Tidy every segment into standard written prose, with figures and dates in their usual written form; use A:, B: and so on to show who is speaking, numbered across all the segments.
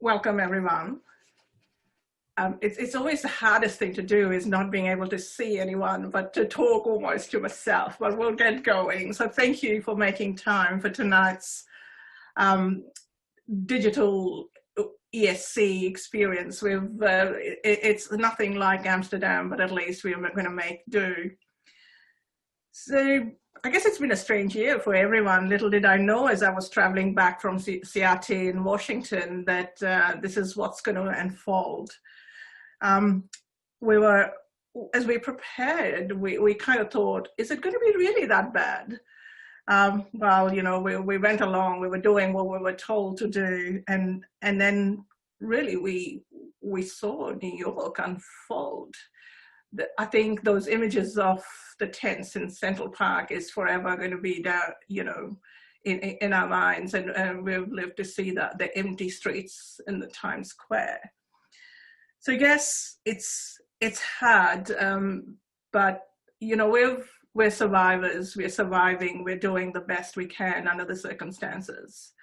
A: Welcome, everyone. It's always the hardest thing to do is not being able to see anyone, but to talk almost to myself, but we'll get going. So thank you for making time for tonight's digital ESC experience. It's nothing like Amsterdam, but at least we're going to make do. So I guess it's been a strange year for everyone. Little did I know as I was traveling back from CRT in Washington that this is what's going to unfold. As we prepared, we kind of thought, is it going to be really that bad? Well, you know, we went along, we were doing what we were told to do. And then really we saw New York unfold. I think those images of the tents in Central Park is forever going to be there, you know, in our minds, and we've lived to see the empty streets in the Times Square. So I guess it's hard, but you know, we're survivors. We're surviving. We're doing the best we can under the circumstances.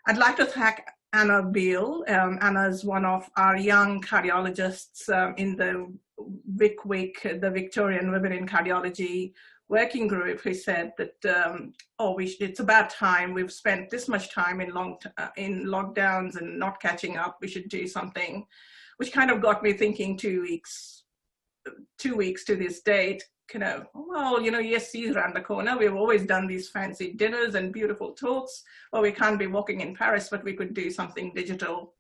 A: I'd like to thank Anna Beale. Anna is one of our young cardiologists in the VIC, the Victorian Women in Cardiology working group, who said that, it's about time. We've spent this much time in lockdowns and not catching up. We should do something, which kind of got me thinking 2 weeks to this date, kind of, well, you know, ESC is around the corner. We've always done these fancy dinners and beautiful talks. Well, we can't be walking in Paris, but we could do something digital.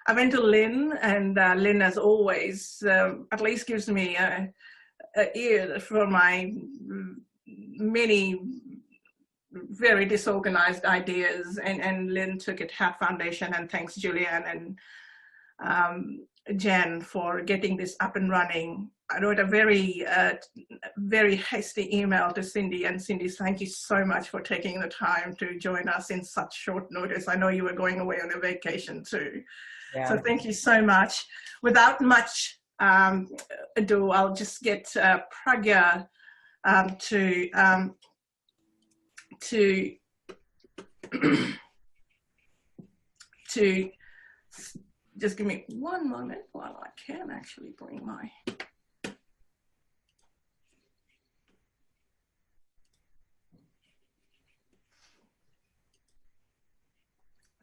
A: I went to Lynn, and Lynn, as always, at least gives me an ear for my many very disorganized ideas. And Lynn took it Hat Foundation, and thanks Julianne and Jen for getting this up and running. I wrote a very hasty email to Cindy, and Cindy, thank you so much for taking the time to join us in such short notice. I know you were going away on a vacation too. Yeah. So thank you so much. Without much ado, I'll just get Pragya to just give me one moment while I can actually bring my.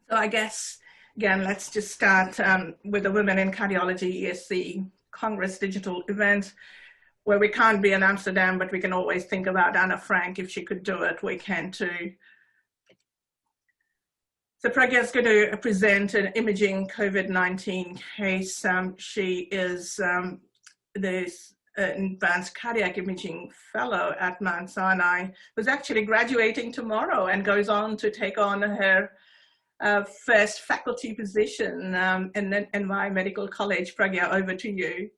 A: So I guess, again, let's just start with the Women in Cardiology ESC Congress digital event, where we can't be in Amsterdam, but we can always think about Anna Frank. If she could do it, we can too. So Pragya is going to present an imaging COVID-19 case. She is this advanced cardiac imaging fellow at Mount Sinai, who's actually graduating tomorrow and goes on to take on her first faculty position in NY Medical College. Pragya, over to you.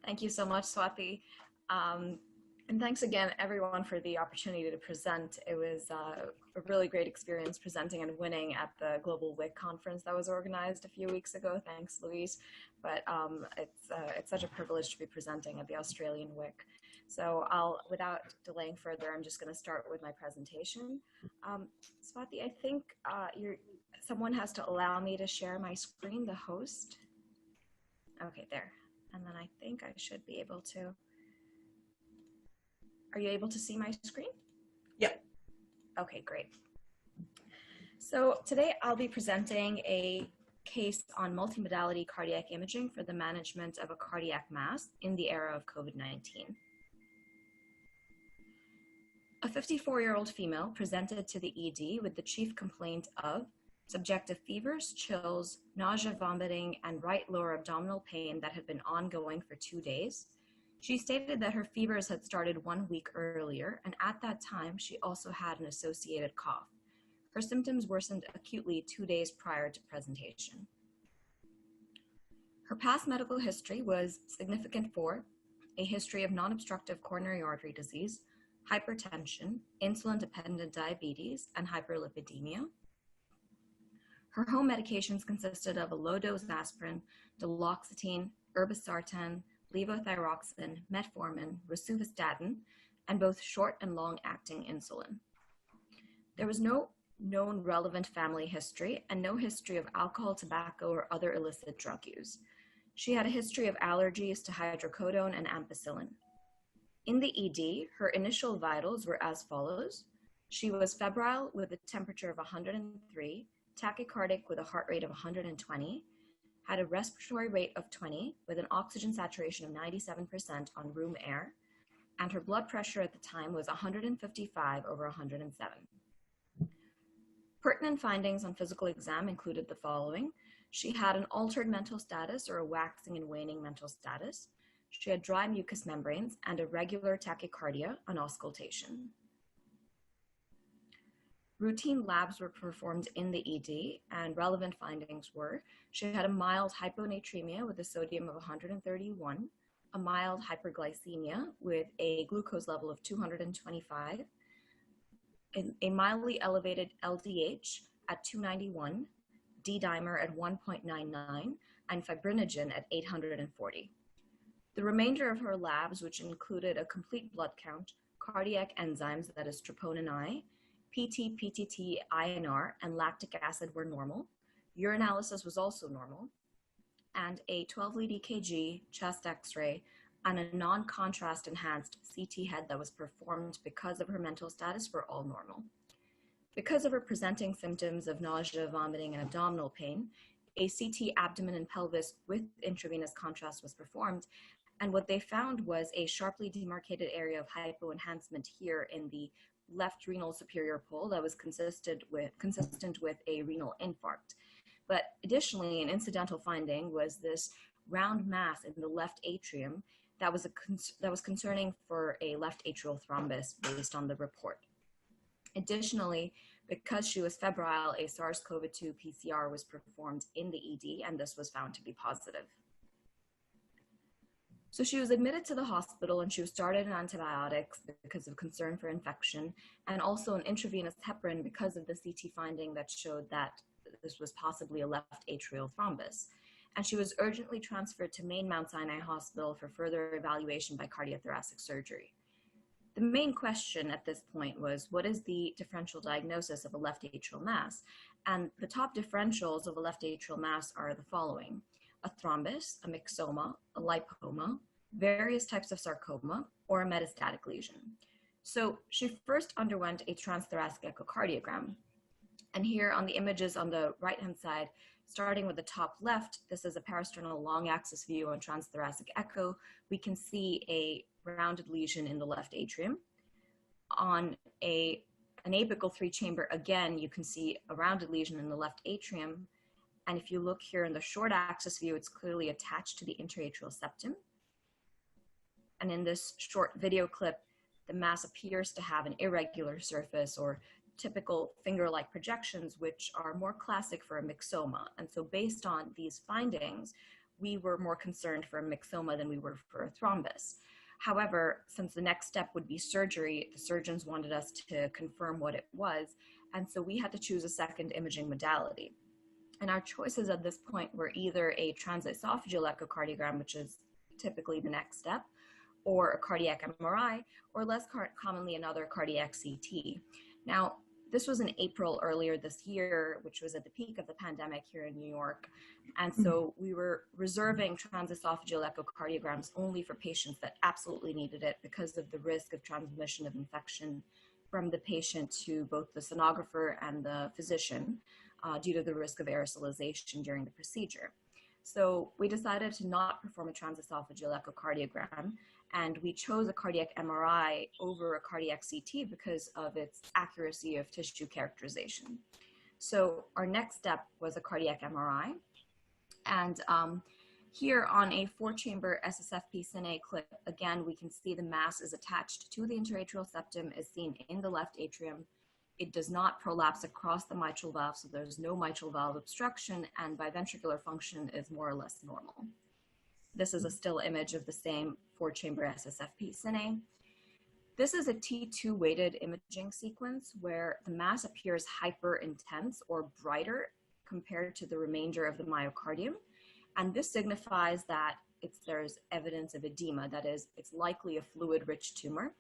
B: Thank you so much, Swati. And thanks again, everyone, for the opportunity to present. It was a really great experience presenting and winning at the Global WIC conference that was organized a few weeks ago. Thanks, Louise. But it's such a privilege to be presenting at the Australian WIC. So without delaying further, I'm just going to start with my presentation. Swati, I think someone has to allow me to share my screen, the host. Okay, there. And then I think I should be able to. Are you able to see my screen?
A: Yep.
B: Okay, great. So today I'll be presenting a case on multimodality cardiac imaging for the management of a cardiac mass in the era of COVID-19. A 54-year-old female presented to the ED with the chief complaint of subjective fevers, chills, nausea, vomiting, and right lower abdominal pain that had been ongoing for 2 days. She stated that her fevers had started 1 week earlier, and at that time, she also had an associated cough. Her symptoms worsened acutely 2 days prior to presentation. Her past medical history was significant for a history of non-obstructive coronary artery disease, hypertension, insulin-dependent diabetes, and hyperlipidemia. Her home medications consisted of a low-dose aspirin, duloxetine, irbesartan, levothyroxine, metformin, rosuvastatin, and both short and long-acting insulin. There was no known relevant family history, and no history of alcohol, tobacco, or other illicit drug use. She had a history of allergies to hydrocodone and ampicillin. In the ED, her initial vitals were as follows. She was febrile with a temperature of 103, tachycardic with a heart rate of 120, had a respiratory rate of 20 with an oxygen saturation of 97% on room air, and her blood pressure at the time was 155 over 107. Pertinent findings on physical exam included the following. She had an altered mental status or a waxing and waning mental status. She had dry mucous membranes and irregular tachycardia on auscultation. Routine labs were performed in the ED, and relevant findings were she had a mild hyponatremia with a sodium of 131, a mild hyperglycemia with a glucose level of 225, a mildly elevated LDH at 291, D-dimer at 1.99, and fibrinogen at 840. The remainder of her labs, which included a complete blood count, cardiac enzymes, that is troponin I, PT, PTT, INR, and lactic acid were normal. Urinalysis was also normal, and a 12-lead EKG, chest X-ray, and a non-contrast enhanced CT head that was performed because of her mental status were all normal. Because of her presenting symptoms of nausea, vomiting, and abdominal pain, a CT abdomen and pelvis with intravenous contrast was performed, and what they found was a sharply demarcated area of hypoenhancement here in the left renal superior pole that was consistent with a renal infarct. But additionally, an incidental finding was this round mass in the left atrium that was concerning for a left atrial thrombus based on the report. Additionally, because she was febrile, a SARS-CoV-2 PCR was performed in the ED, and this was found to be positive. So she was admitted to the hospital, and she was started on antibiotics because of concern for infection, and also an intravenous heparin because of the CT finding that showed that this was possibly a left atrial thrombus. And she was urgently transferred to Maine Mount Sinai Hospital for further evaluation by cardiothoracic surgery. The main question at this point was, what is the differential diagnosis of a left atrial mass? And the top differentials of a left atrial mass are the following: a thrombus, a myxoma, a lipoma, various types of sarcoma, or a metastatic lesion. So she first underwent a transthoracic echocardiogram. And here on the images on the right-hand side, starting with the top left, this is a parasternal long axis view on transthoracic echo. We can see a rounded lesion in the left atrium. On an apical 3-chamber, again, you can see a rounded lesion in the left atrium. And if you look here in the short axis view, it's clearly attached to the interatrial septum. And in this short video clip, the mass appears to have an irregular surface or typical finger-like projections, which are more classic for a myxoma. And so based on these findings, we were more concerned for a myxoma than we were for a thrombus. However, since the next step would be surgery, the surgeons wanted us to confirm what it was. And so we had to choose a second imaging modality. And our choices at this point were either a transesophageal echocardiogram, which is typically the next step, or a cardiac MRI, or less commonly another cardiac CT. Now, this was in April earlier this year, which was at the peak of the pandemic here in New York. And so we were reserving transesophageal echocardiograms only for patients that absolutely needed it because of the risk of transmission of infection from the patient to both the sonographer and the physician due to the risk of aerosolization during the procedure. So we decided to not perform a transesophageal echocardiogram, and we chose a cardiac MRI over a cardiac CT because of its accuracy of tissue characterization. So our next step was a cardiac MRI. And here on a 4-chamber SSFP Cine clip, again, we can see the mass is attached to the interatrial septum, as seen in the left atrium. It does not prolapse across the mitral valve, so there's no mitral valve obstruction, and biventricular function is more or less normal. This is a still image of the same 4-chamber SSFP Cine. This is a T2 weighted imaging sequence where the mass appears hyper intense or brighter compared to the remainder of the myocardium. And this signifies that there's evidence of edema, that is, it's likely a fluid-rich tumor.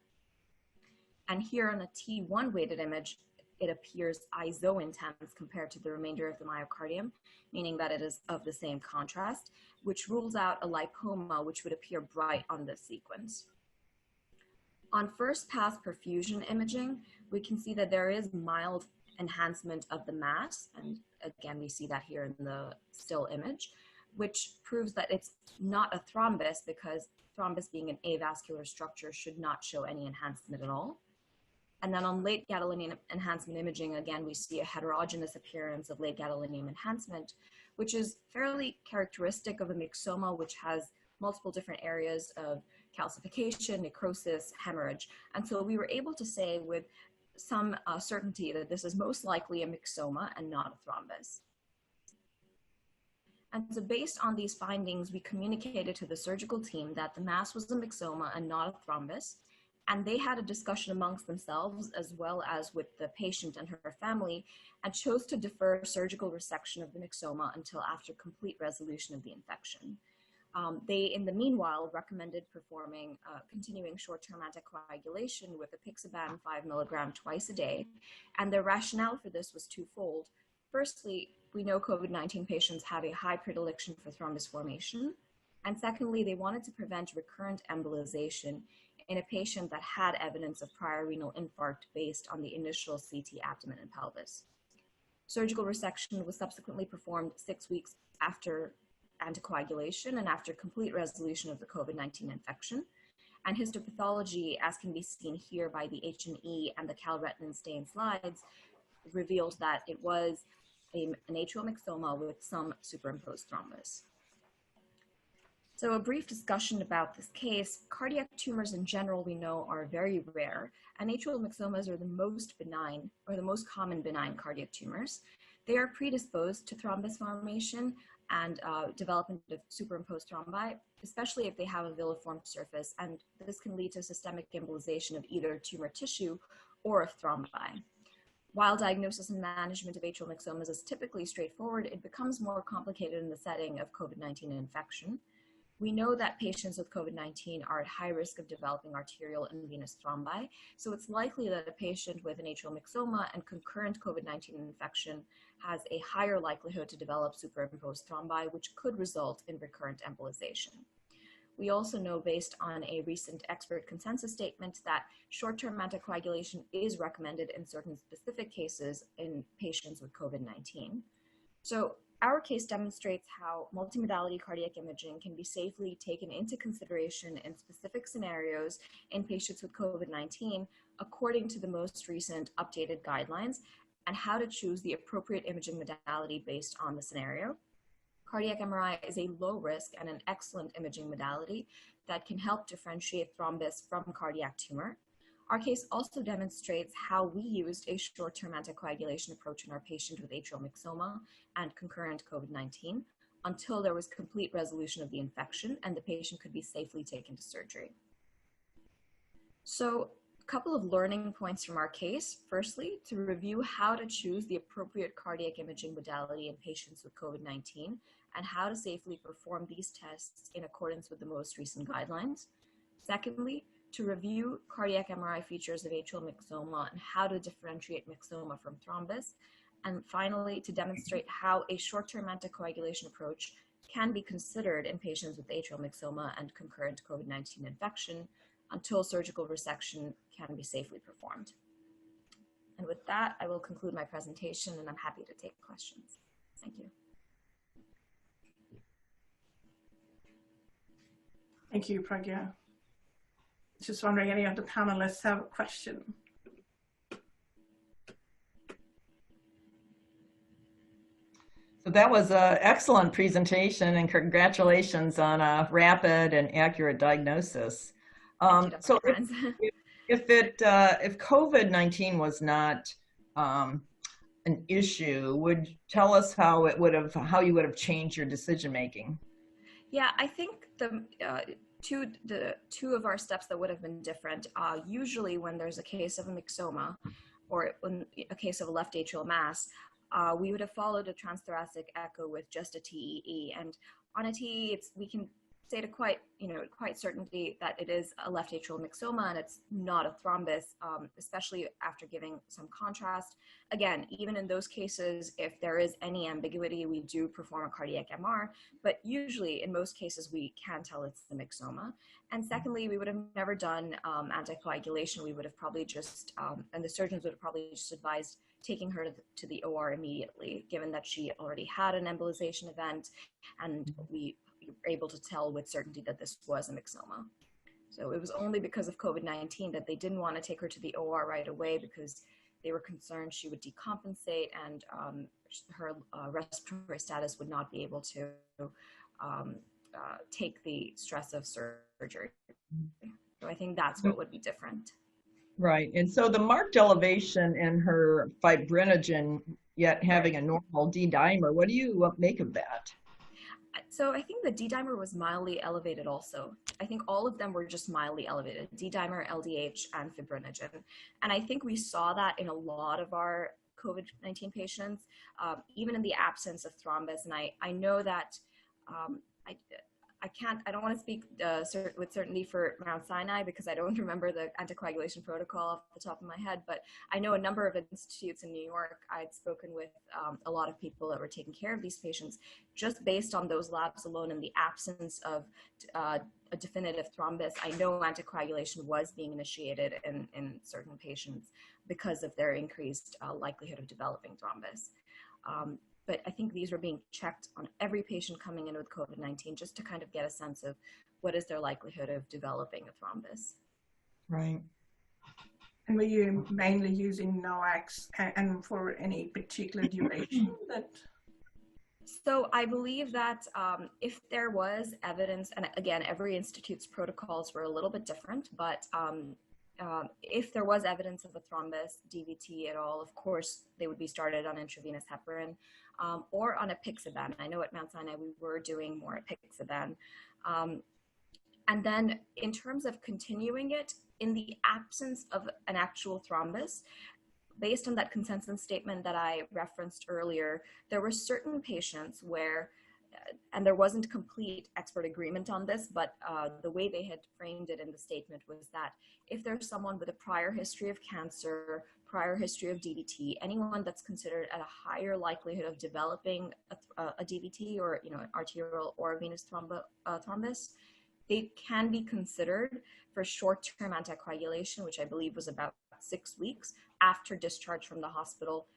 B: And here on the T1 weighted image, it appears iso-intense compared to the remainder of the myocardium, meaning that it is of the same contrast, which rules out a lipoma, which would appear bright on this sequence. On first pass perfusion imaging, we can see that there is mild enhancement of the mass, and again, we see that here in the still image, which proves that it's not a thrombus, because thrombus being an avascular structure should not show any enhancement at all. And then on late gadolinium enhancement imaging, again, we see a heterogeneous appearance of late gadolinium enhancement, which is fairly characteristic of a myxoma, which has multiple different areas of calcification, necrosis, hemorrhage. And so we were able to say with some certainty that this is most likely a myxoma and not a thrombus. And so based on these findings, we communicated to the surgical team that the mass was a myxoma and not a thrombus. And they had a discussion amongst themselves as well as with the patient and her family, and chose to defer surgical resection of the myxoma until after complete resolution of the infection. They, in the meanwhile, recommended performing continuing short-term anticoagulation with apixaban 5 milligram twice a day. And their rationale for this was twofold. Firstly, we know COVID-19 patients have a high predilection for thrombus formation. And secondly, they wanted to prevent recurrent embolization in a patient that had evidence of prior renal infarct based on the initial CT abdomen and pelvis. Surgical resection was subsequently performed 6 weeks after anticoagulation and after complete resolution of the COVID-19 infection. And histopathology, as can be seen here by the H&E and the calretin stain slides, revealed that it was an atrial myxoma with some superimposed thrombus. So a brief discussion about this case. Cardiac tumors in general, we know, are very rare, and atrial myxomas are the most benign, or the most common benign cardiac tumors. They are predisposed to thrombus formation and development of superimposed thrombi, especially if they have a villiform surface, and this can lead to systemic embolization of either tumor tissue or of thrombi. While diagnosis and management of atrial myxomas is typically straightforward, it becomes more complicated in the setting of COVID-19 infection. We know that patients with COVID-19 are at high risk of developing arterial and venous thrombi, so it's likely that a patient with an atrial myxoma and concurrent COVID-19 infection has a higher likelihood to develop superimposed thrombi, which could result in recurrent embolization. We also know, based on a recent expert consensus statement, that short-term anticoagulation is recommended in certain specific cases in patients with COVID-19. So our case demonstrates how multimodality cardiac imaging can be safely taken into consideration in specific scenarios in patients with COVID-19 according to the most recent updated guidelines, and how to choose the appropriate imaging modality based on the scenario. Cardiac MRI is a low risk and an excellent imaging modality that can help differentiate thrombus from cardiac tumor. Our case also demonstrates how we used a short-term anticoagulation approach in our patient with atrial myxoma and concurrent COVID-19 until there was complete resolution of the infection and the patient could be safely taken to surgery. So a couple of learning points from our case. Firstly, to review how to choose the appropriate cardiac imaging modality in patients with COVID-19 and how to safely perform these tests in accordance with the most recent guidelines. Secondly, to review cardiac MRI features of atrial myxoma and how to differentiate myxoma from thrombus. And finally, to demonstrate how a short-term anticoagulation approach can be considered in patients with atrial myxoma and concurrent COVID-19 infection until surgical resection can be safely performed. And with that, I will conclude my presentation, and I'm happy to take questions. Thank you.
A: Thank you, Pragya. Just wondering, any of the panelists have a question?
C: So that was an excellent presentation, and congratulations on a rapid and accurate diagnosis. So if COVID-19 was not an issue, would you tell us how you would have changed your decision making?
B: Yeah, I think the two of our steps that would have been different. Usually, when there's a case of a myxoma or a case of a left atrial mass, we would have followed a transthoracic echo with just a TEE. And on a TEE, we can say to quite certainty that it is a left atrial myxoma and it's not a thrombus, especially after giving some contrast. Again, even in those cases, if there is any ambiguity, we do perform a cardiac MR, but usually in most cases, we can tell it's the myxoma. And secondly, we would have never done anticoagulation. We would have probably just, and the surgeons would have probably just advised taking her to the OR immediately, given that she already had an embolization event, and we were able to tell with certainty that this was a myxoma. So it was only because of COVID-19 that they didn't want to take her to the OR right away, because they were concerned she would decompensate and her respiratory status would not be able to take the stress of surgery. So I think that's what would be different.
C: Right. And so the marked elevation in her fibrinogen, yet having a normal D-dimer, what do you make of that?
B: So I think the D-dimer was mildly elevated also. I think all of them were just mildly elevated, D-dimer, LDH, and fibrinogen. And I think we saw that in a lot of our COVID-19 patients, even in the absence of thrombus. And I know that I don't want to speak with certainty for Mount Sinai because I don't remember the anticoagulation protocol off the top of my head, but I know a number of institutes in New York. I'd spoken with a lot of people that were taking care of these patients just based on those labs alone in the absence of a definitive thrombus. I know anticoagulation was being initiated in certain patients because of their increased likelihood of developing thrombus. But I think these were being checked on every patient coming in with COVID-19 just to kind of get a sense of what is their likelihood of developing a thrombus.
C: Right.
A: And were you mainly using NOACs and for any particular duration?
B: So I believe that if there was evidence, and again, every institute's protocols were a little bit different, but if there was evidence of a thrombus, DVT at all, of course, they would be started on intravenous heparin or on apixaban. I know at Mount Sinai we were doing more apixaban. And then in terms of continuing it, in the absence of an actual thrombus, based on that consensus statement that I referenced earlier, there were certain patients where, and there wasn't complete expert agreement on this, but the way they had framed it in the statement was that if there's someone with a prior history of cancer, prior history of DVT, anyone that's considered at a higher likelihood of developing a DVT or an arterial or venous thrombus, they can be considered for short-term anticoagulation, which I believe was about 6 weeks after discharge from the hospital,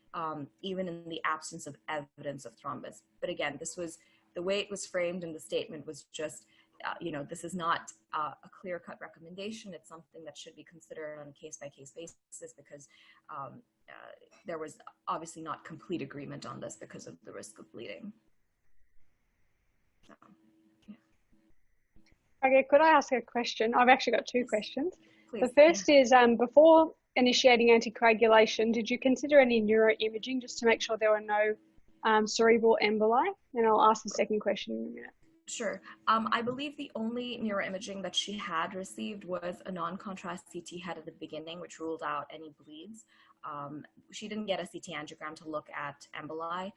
B: even in the absence of evidence of thrombus. But again, this was the way it was framed in the statement was just, this is not a clear-cut recommendation. It's something that should be considered on a case-by-case basis because there was obviously not complete agreement on this because of the risk of bleeding. So, yeah.
D: Okay, could I ask a question? I've actually got two questions.
B: Please.
D: The first is, before initiating anticoagulation, did you consider any neuroimaging just to make sure there were no cerebral emboli? And I'll ask the second question in a minute.
B: Sure. I believe the only neuroimaging that she had received was a non-contrast CT head at the beginning, which ruled out any bleeds. She didn't get a CT angiogram to look at emboli,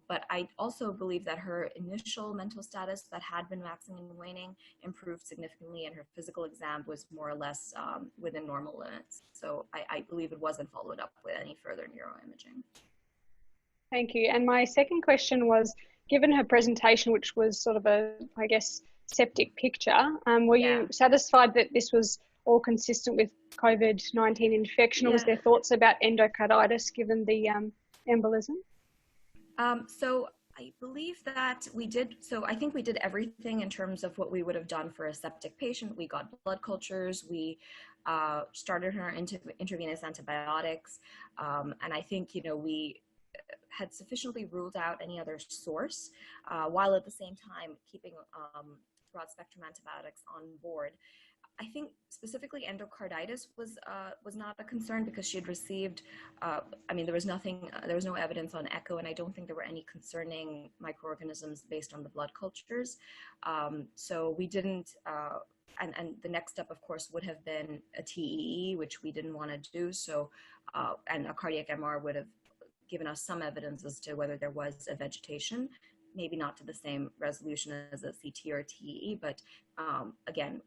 B: but I also believe that her initial mental status that had been waxing and waning improved significantly, and her physical exam was more or less within normal limits. So I believe it wasn't followed up with any further neuroimaging.
D: Thank you. And my second question was, given her presentation, which was sort of a, I guess, septic picture, were you satisfied that this was all consistent with COVID-19 infection, or was there thoughts about endocarditis given the embolism?
B: So I believe that we did, so I think we did everything in terms of what we would have done for a septic patient. We got blood cultures, we started her intravenous antibiotics, and I think, we had sufficiently ruled out any other source, while at the same time keeping broad spectrum antibiotics on board. I think specifically endocarditis was not a concern because she had received, there was no evidence on echo, and I don't think there were any concerning microorganisms based on the blood cultures. So we didn't, and the next step, of course, would have been a TEE, which we didn't want to do. So, and a cardiac MR would have given us some evidence as to whether there was a vegetation. maybe not to the same resolution as a CT or a TE, but again,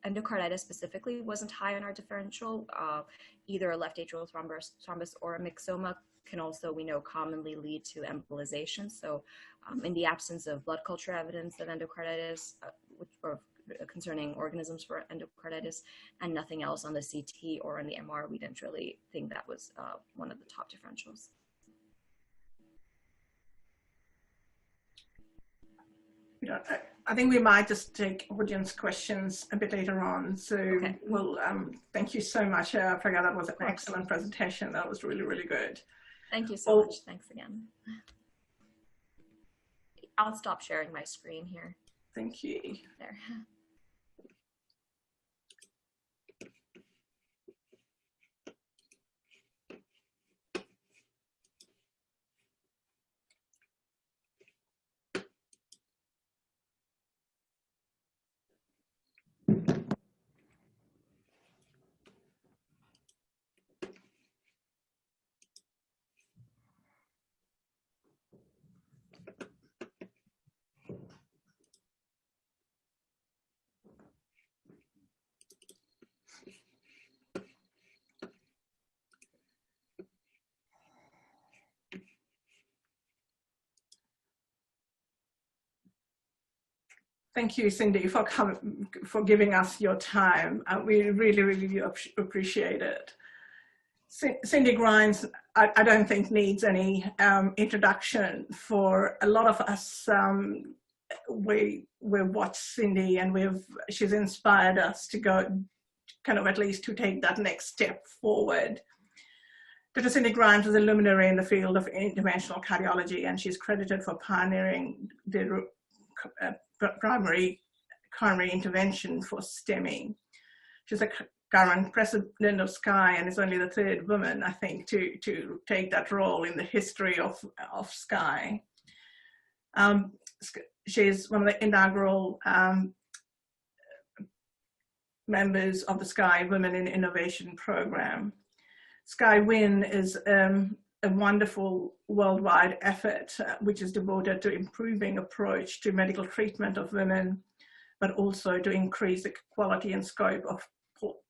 B: endocarditis specifically wasn't high on our differential. Either a left atrial thrombus or a myxoma can also, we know, commonly lead to embolization. So in the absence of blood culture evidence of endocarditis or concerning organisms for endocarditis, and nothing else on the CT or on the MR, we didn't really think that was one of the top differentials.
A: I think we might just take audience questions a bit later on. So
B: okay.
A: We'll, thank you so much. I forgot that was an excellent presentation. That was really, really good.
B: Thank you so much. Thanks again. I'll stop sharing my screen here.
A: Thank you.
B: There.
A: Thank you, Cindy, for giving us your time. We really, really appreciate it. Cindy Grimes, I don't think needs any introduction. For a lot of us, we watched Cindy, and she's inspired us to go, kind of at least to take that next step forward. Dr. Cindy Grimes is a luminary in the field of interventional cardiology, and she's credited for pioneering the primary coronary intervention for STEMI. She's a current president of SCAI and is only the third woman, I think, to take that role in the history of SCAI. She's one of the inaugural members of the SCAI Women in Innovation program. SCAI WIN is a wonderful worldwide effort which is devoted to improving approach to medical treatment of women, but also to increase the quality and scope of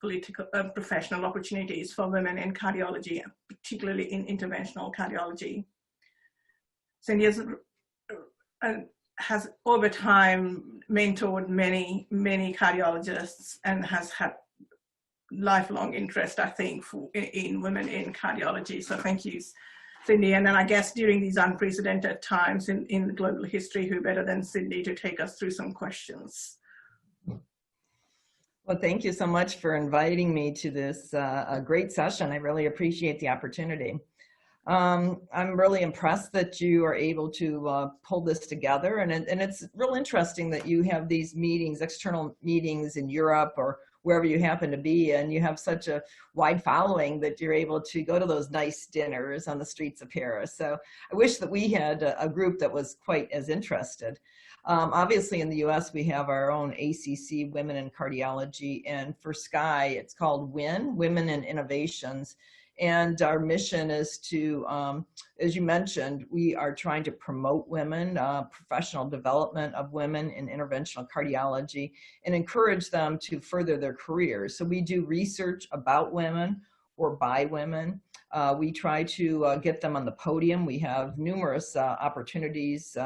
A: political professional opportunities for women in cardiology, particularly in interventional cardiology. Cindy has over time mentored many cardiologists and has had lifelong interest, I think, in women in cardiology. So thank you, Cindy. And then I guess during these unprecedented times in global history, who better than Cindy to take us through some questions?
C: Well, thank you so much for inviting me to this great session. I really appreciate the opportunity. I'm really impressed that you are able to pull this together, and it's real interesting that you have these meetings, external meetings in Europe or wherever you happen to be, and you have such a wide following that you're able to go to those nice dinners on the streets of Paris. So I wish that we had a group that was quite as interested. Obviously in the US, we have our own ACC, Women in Cardiology, and for SCAI, it's called WIN, Women in Innovations. And our mission is to, as you mentioned, we are trying to promote women, professional development of women in interventional cardiology, and encourage them to further their careers. So we do research about women or by women. We try to get them on the podium. We have numerous opportunities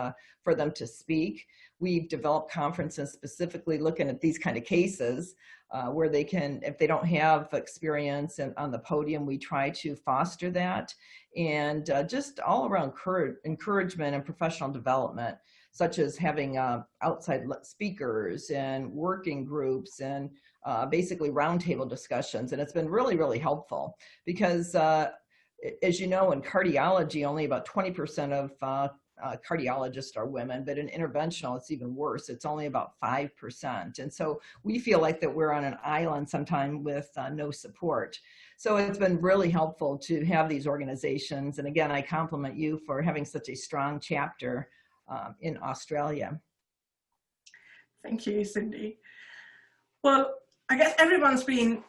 C: for them to speak. We've developed conferences specifically looking at these kind of cases where they can, if they don't have experience on the podium, we try to foster that, and just all around encouragement and professional development, such as having outside speakers and working groups and basically roundtable discussions. And it's been really, really helpful because as you know, in cardiology, only about 20% of cardiologists are women, but in interventional, it's even worse. It's only about 5%. And so we feel like that we're on an island sometime with no support. So it's been really helpful to have these organizations. And again, I compliment you for having such a strong chapter in Australia.
A: Thank you, Cindy. Well, I guess everyone's been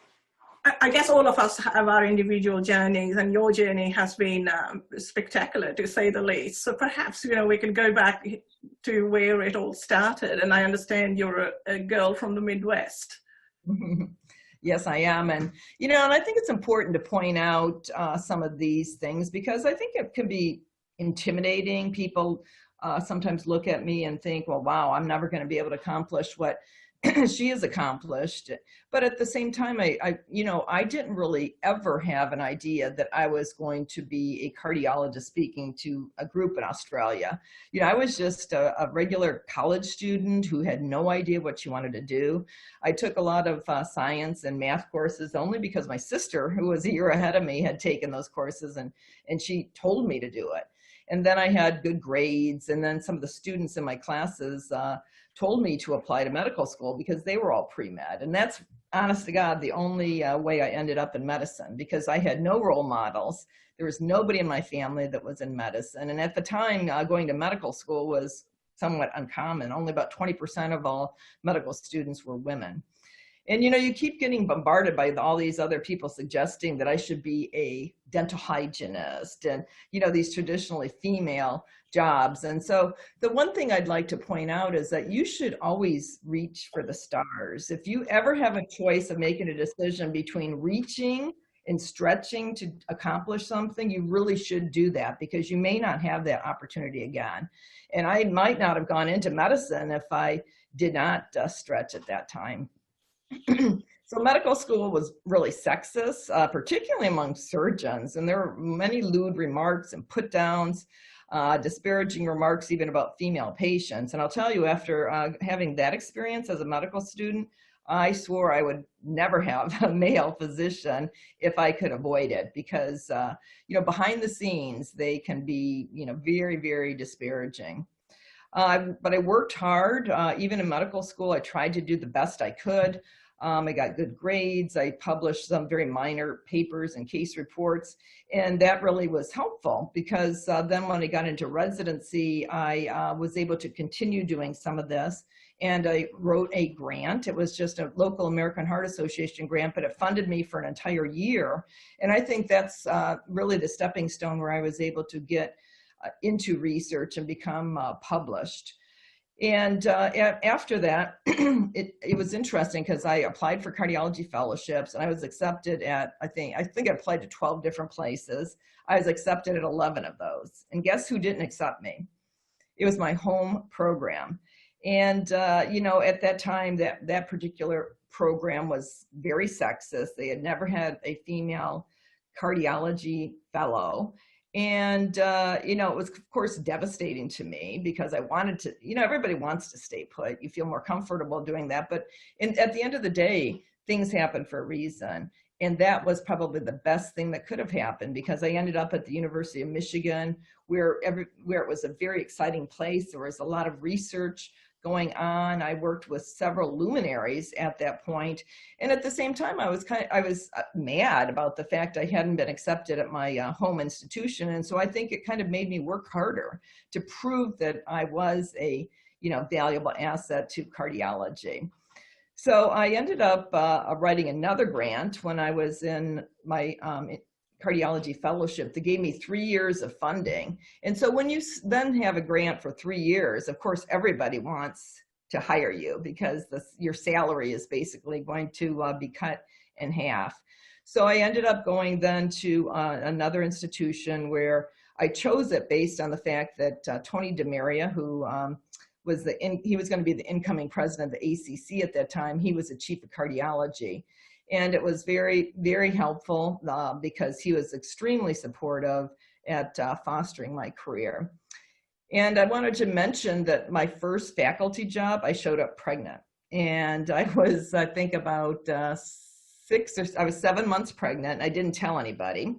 A: I guess all of us have our individual journeys, and your journey has been spectacular, to say the least. So perhaps, you know, we can go back to where it all started. And I understand you're a girl from the Midwest.
C: Yes, I am. And, you know, and I think it's important to point out some of these things, because I think it can be intimidating. People sometimes look at me and think, well, wow, I'm never going to be able to accomplish what she has accomplished. But at the same time, I didn't really ever have an idea that I was going to be a cardiologist speaking to a group in Australia. You know, I was just a regular college student who had no idea what she wanted to do. I took a lot of science and math courses only because my sister, who was a year ahead of me, had taken those courses, and she told me to do it. And then I had good grades, and then some of the students in my classes told me to apply to medical school because they were all pre-med. And that's, honest to God, the only way I ended up in medicine, because I had no role models. There was nobody in my family that was in medicine. And at the time, going to medical school was somewhat uncommon. Only about 20% of all medical students were women. And, you know, you keep getting bombarded by all these other people suggesting that I should be a dental hygienist and, you know, these traditionally female jobs. And so the one thing I'd like to point out is that you should always reach for the stars. If you ever have a choice of making a decision between reaching and stretching to accomplish something, you really should do that, because you may not have that opportunity again. And I might not have gone into medicine if I did not stretch at that time. So medical school was really sexist, particularly among surgeons, and there were many lewd remarks and put downs, disparaging remarks even about female patients. And I'll tell you, after having that experience as a medical student, I swore I would never have a male physician if I could avoid it, because you know, behind the scenes they can be, you know, very, very disparaging. But I worked hard. Even in medical school, I tried to do the best I could. I got good grades. I published some very minor papers and case reports, and that really was helpful, because then when I got into residency, I was able to continue doing some of this, and I wrote a grant. It was just a local American Heart Association grant, but it funded me for an entire year. And I think that's really the stepping stone where I was able to get into research and become published. And after that, it was interesting, because I applied for cardiology fellowships, and I was accepted at, I think I applied to 12 different places. I was accepted at 11 of those. And guess who didn't accept me? It was my home program. And, you know, at that time, that particular program was very sexist. They had never had a female cardiology fellow. And, you know, it was, of course, devastating to me, because I wanted to, you know, everybody wants to stay put. You feel more comfortable doing that. But at the end of the day, things happen for a reason. And that was probably the best thing that could have happened, because I ended up at the University of Michigan, where it was a very exciting place. There was a lot of research going on. I worked with several luminaries at that point. And at the same time, I was mad about the fact I hadn't been accepted at my home institution. And so I think it kind of made me work harder to prove that I was a, you know, valuable asset to cardiology. So I ended up writing another grant when I was in my cardiology fellowship. They gave me 3 years of funding. And so when you then have a grant for 3 years, of course, everybody wants to hire you, because your salary is basically going to be cut in half. So I ended up going then to another institution, where I chose it based on the fact that Tony DeMaria, who he was going to be the incoming president of the ACC at that time, he was the chief of cardiology. And it was very, very helpful because he was extremely supportive at fostering my career. And I wanted to mention that my first faculty job, I showed up pregnant. And I was, I think, about I was 7 months pregnant. I didn't tell anybody,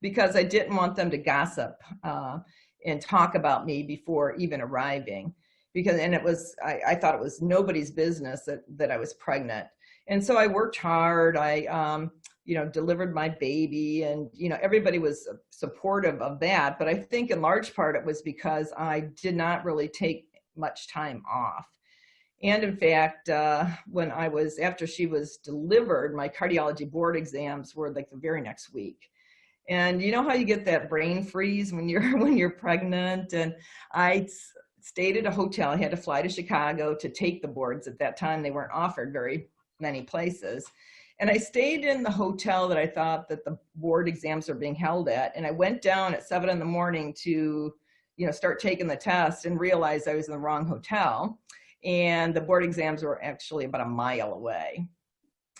C: because I didn't want them to gossip and talk about me before even arriving. And it was, I thought it was nobody's business that I was pregnant. And so I worked hard. I, you know, delivered my baby, and, you know, everybody was supportive of that. But I think in large part it was because I did not really take much time off. And in fact, after she was delivered, my cardiology board exams were like the very next week. And you know how you get that brain freeze when you're pregnant? And I stayed at a hotel. I had to fly to Chicago to take the boards. At that time, they weren't offered very many places. And I stayed in the hotel that I thought that the board exams were being held at. And I went down at 7 in the morning to, start taking the test and realized I was in the wrong hotel. And the board exams were actually about a mile away.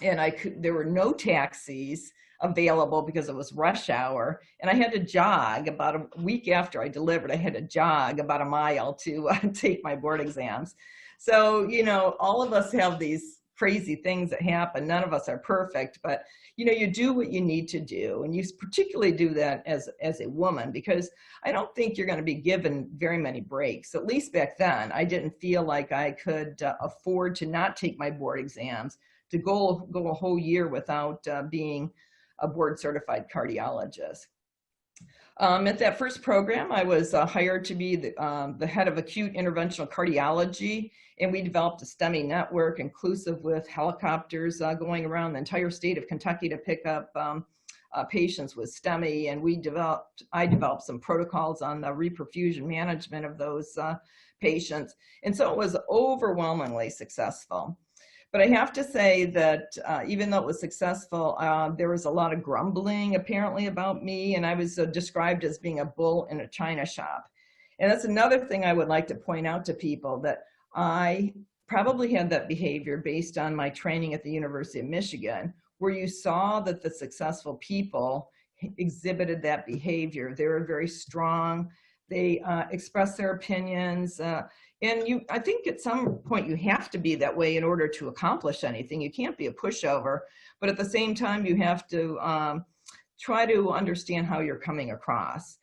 C: And there were no taxis available because it was rush hour. And I had to jog about a week after I delivered. I had to jog about a mile to take my board exams. So, all of us have these crazy things that happen. None of us are perfect, but you do what you need to do. And you particularly do that as a woman, because I don't think you're going to be given very many breaks. At least back then, I didn't feel like I could afford to not take my board exams, to go a whole year without being a board certified cardiologist. At that first program, I was hired to be the head of acute interventional cardiology, and we developed a STEMI network inclusive with helicopters going around the entire state of Kentucky to pick up patients with STEMI. And I developed some protocols on the reperfusion management of those patients. And so it was overwhelmingly successful. But I have to say that even though it was successful, there was a lot of grumbling apparently about me, and I was described as being a bull in a china shop. And that's another thing I would like to point out to people, that I probably had that behavior based on my training at the University of Michigan, where you saw that the successful people exhibited that behavior. They were very strong. They expressed their opinions. And I think at some point you have to be that way in order to accomplish anything. You can't be a pushover, but at the same time, you have to try to understand how you're coming across.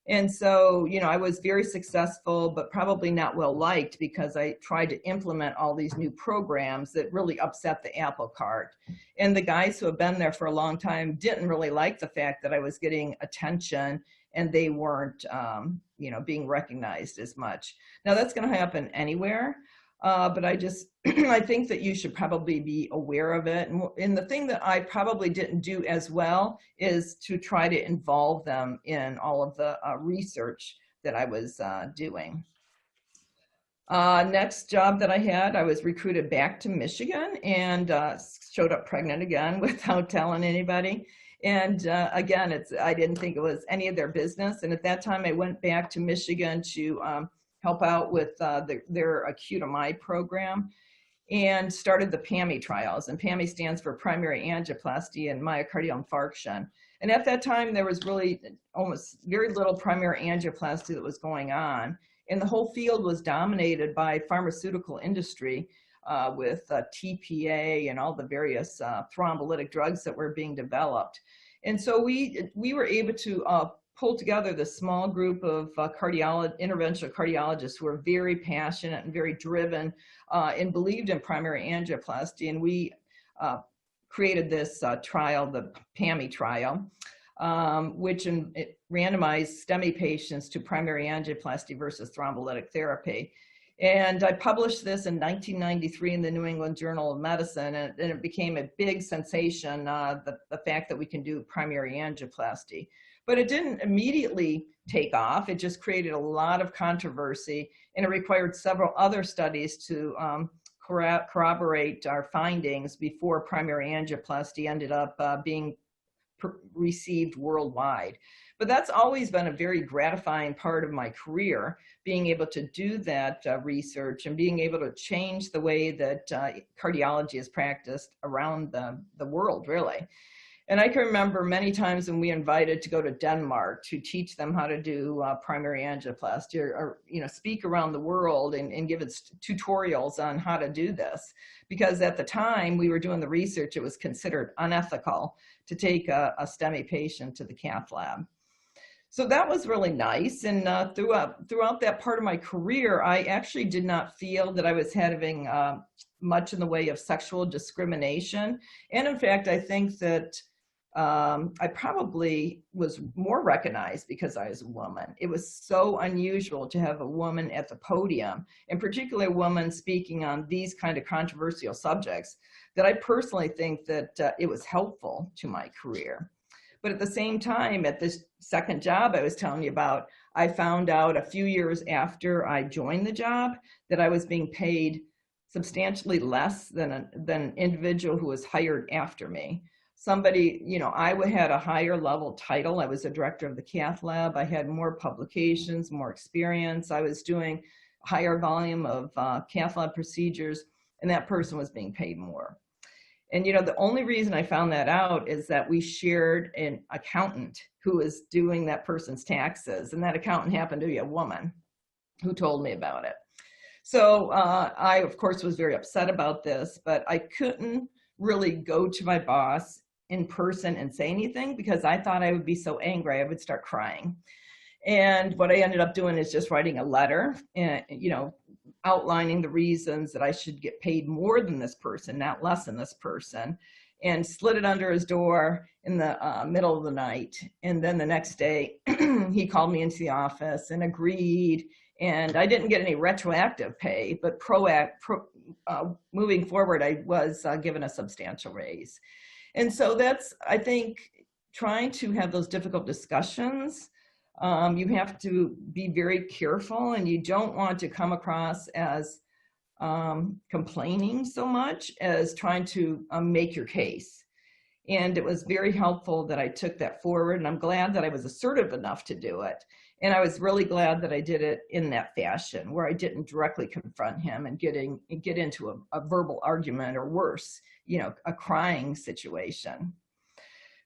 C: And so, I was very successful, but probably not well liked, because I tried to implement all these new programs that really upset the apple cart. And the guys who have been there for a long time didn't really like the fact that I was getting attention and they weren't, being recognized as much. Now that's going to happen anywhere, but I think that you should probably be aware of it. And the thing that I probably didn't do as well is to try to involve them in all of the research that I was doing. Next job that I had, I was recruited back to Michigan and showed up pregnant again without telling anybody. And again, I didn't think it was any of their business. And at that time, I went back to Michigan to help out with their acute MI program, and started the PAMI trials. And PAMI stands for primary angioplasty and myocardial infarction. And at that time, there was really almost very little primary angioplasty that was going on. And the whole field was dominated by pharmaceutical industry with TPA and all the various thrombolytic drugs that were being developed. And so we were able to pull together this small group of interventional cardiologists who were very passionate and very driven and believed in primary angioplasty. And we created this trial, the PAMI trial, which it randomized STEMI patients to primary angioplasty versus thrombolytic therapy. And I published this in 1993 in the New England Journal of Medicine, and it became a big sensation, the fact that we can do primary angioplasty. But it didn't immediately take off. It just created a lot of controversy, and it required several other studies to corroborate our findings before primary angioplasty ended up being received worldwide. But that's always been a very gratifying part of my career, being able to do that research and being able to change the way that cardiology is practiced around the world, really. And I can remember many times when we invited to go to Denmark to teach them how to do primary angioplasty, or speak around the world and give us tutorials on how to do this. Because at the time we were doing the research, it was considered unethical to take a STEMI patient to the cath lab. So that was really nice. And throughout that part of my career, I actually did not feel that I was having much in the way of sexual discrimination. And in fact, I think that I probably was more recognized because I was a woman. It was so unusual to have a woman at the podium, and particularly a woman speaking on these kind of controversial subjects, that I personally think that it was helpful to my career. But at the same time, at this second job I was telling you about, I found out a few years after I joined the job that I was being paid substantially less than an individual who was hired after me. Somebody, you know, I had a higher level title. I was a director of the cath lab. I had more publications, more experience. I was doing a higher volume of cath lab procedures, and that person was being paid more. And, you know, the only reason I found that out is that we shared an accountant who was doing that person's taxes. And that accountant happened to be a woman who told me about it. So I, of course, was very upset about this, but I couldn't really go to my boss in person and say anything because I thought I would be so angry I would start crying. And what I ended up doing is just writing a letter, and, you know, outlining the reasons that I should get paid more than this person, not less than this person, and slid it under his door in the middle of the night. And then the next day, he called me into the office and agreed. And I didn't get any retroactive pay, but moving forward, I was given a substantial raise. And so that's, I think, trying to have those difficult discussions. You have to be very careful, and you don't want to come across as complaining so much as trying to make your case. And it was very helpful that I took that forward, and I'm glad that I was assertive enough to do it. And I was really glad that I did it in that fashion, where I didn't directly confront him and get into a verbal argument, or worse, you know, a crying situation.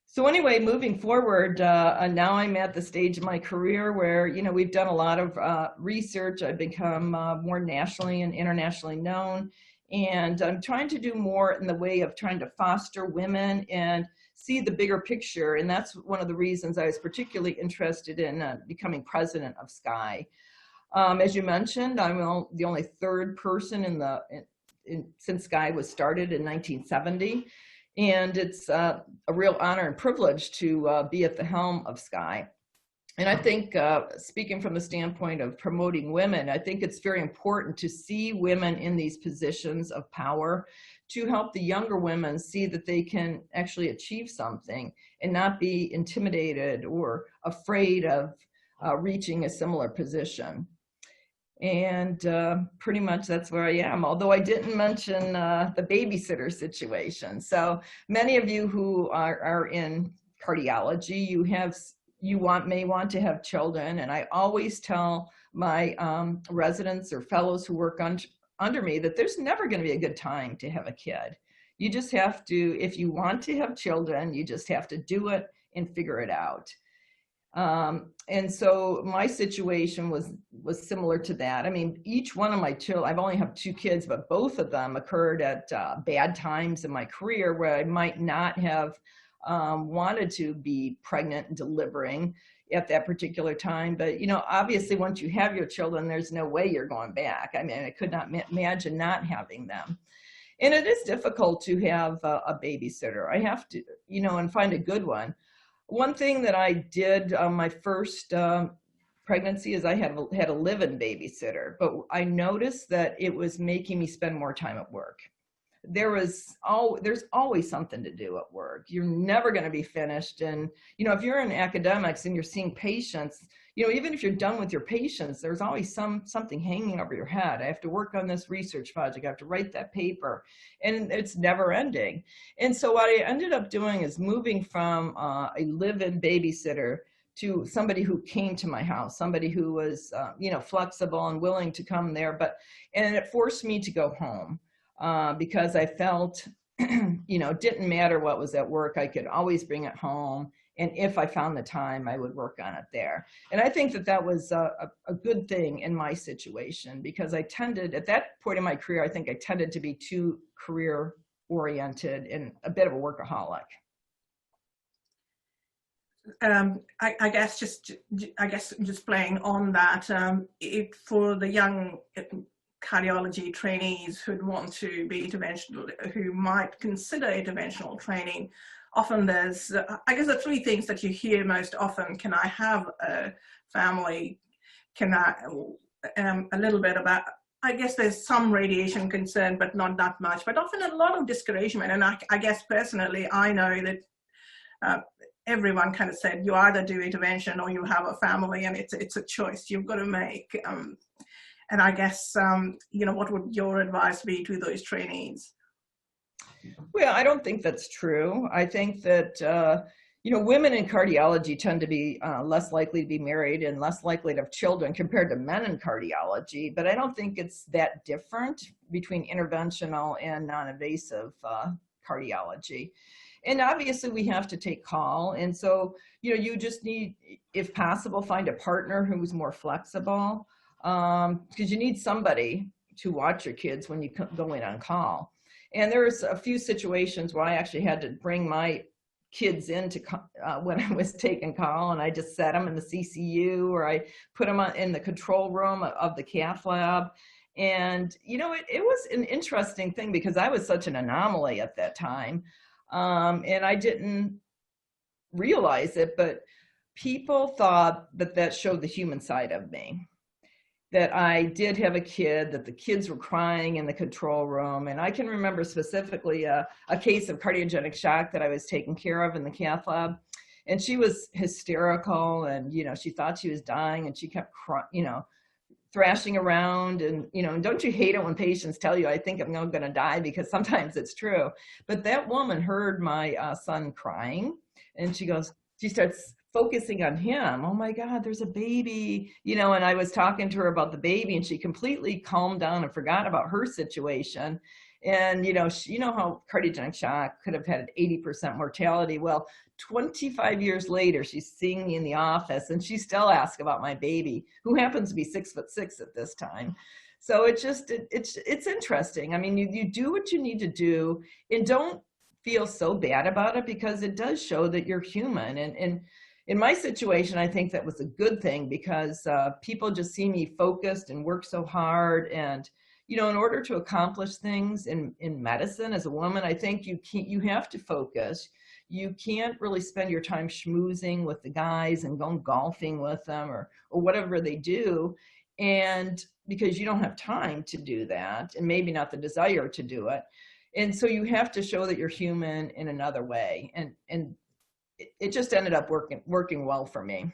C: So anyway, moving forward, now I'm at the stage of my career where, you know, we've done a lot of research. I've become more nationally and internationally known, and I'm trying to do more in the way of trying to foster women and see the bigger picture. And that's one of the reasons I was particularly interested in becoming president of SCI. As you mentioned, I'm the only third person since SCI was started in 1970. And it's a real honor and privilege to be at the helm of SCI. And I think, speaking from the standpoint of promoting women, I think it's very important to see women in these positions of power, to help the younger women see that they can actually achieve something and not be intimidated or afraid of reaching a similar position. And pretty much that's where I am, although I didn't mention the babysitter situation. So many of you who are in cardiology, may want to have children. And I always tell my residents or fellows who work under me that there's never going to be a good time to have a kid. You just have to, if you want to have children, you just have to do it and figure it out. And so my situation was similar to that. I mean, each one of my children, I've only have 2 kids, but both of them occurred at bad times in my career where I might not have wanted to be pregnant and delivering at that particular time. But, you know, obviously once you have your children, there's no way you're going back. I mean, I could not imagine not having them. And it is difficult to have a babysitter. I have to, you know, and find a good one. One thing that I did on my first pregnancy is I had a live-in babysitter, but I noticed that it was making me spend more time at work. There's always something to do at work. You're never going to be finished. And, you know, if you're in academics and you're seeing patients, you know, even if you're done with your patients, there's always something hanging over your head. I have to work on this research project. I have to write that paper, and it's never ending. And so what I ended up doing is moving from a live-in babysitter to somebody who came to my house, somebody who was, you know, flexible and willing to come there. And it forced me to go home. Because I felt, you know, it didn't matter what was at work, I could always bring it home. And if I found the time, I would work on it there. And I think that was a good thing in my situation, because I tended, at that point in my career, I think I tended to be too career oriented and a bit of a workaholic.
A: I guess just playing on that, for the young cardiology trainees who'd want to be interventional, who might consider interventional training, often there's, I guess the three things that you hear most often: can I have a family? Can I, a little bit about, I guess there's some radiation concern, but not that much, but often a lot of discouragement. And I guess personally, I know that everyone kind of said, you either do intervention or you have a family, and it's a choice you've got to make. And I guess, you know, what would your advice be to those trainees?
C: Well, I don't think that's true. I think that, you know, women in cardiology tend to be less likely to be married and less likely to have children compared to men in cardiology. But I don't think it's that different between interventional and non-invasive cardiology. And obviously we have to take call. And so, you know, you just need, if possible, find a partner who's more flexible, because you need somebody to watch your kids when you go in on call. And there's a few situations where I actually had to bring my kids into when I was taking call, and I just set them in the CCU, or I put them in the control room of the cath lab. And, you know, it was an interesting thing because I was such an anomaly at that time. And I didn't realize it, but people thought that that showed the human side of me, that I did have a kid, that the kids were crying in the control room. And I can remember specifically a case of cardiogenic shock that I was taking care of in the cath lab. And she was hysterical, and, you know, she thought she was dying, and she kept, you know, thrashing around. And, you know, and don't you hate it when patients tell you, I think I'm going to die, because sometimes it's true. But that woman heard my son crying, and she starts focusing on him. Oh my God, there's a baby, you know, and I was talking to her about the baby, and she completely calmed down and forgot about her situation. And, you know, you know how cardiogenic shock could have had an 80% mortality. Well, 25 years later, she's seeing me in the office, and she still asks about my baby, who happens to be 6'6" at this time. So it's just, it's interesting. I mean, you do what you need to do, and don't feel so bad about it, because it does show that you're human. And in my situation, I think that was a good thing, because people just see me focused and work so hard. And, you know, in order to accomplish things in medicine as a woman, I think you have to focus. You can't really spend your time schmoozing with the guys and going golfing with them or whatever they do. And because you don't have time to do that, and maybe not the desire to do it. And so you have to show that you're human in another way. And it just ended up working well for me.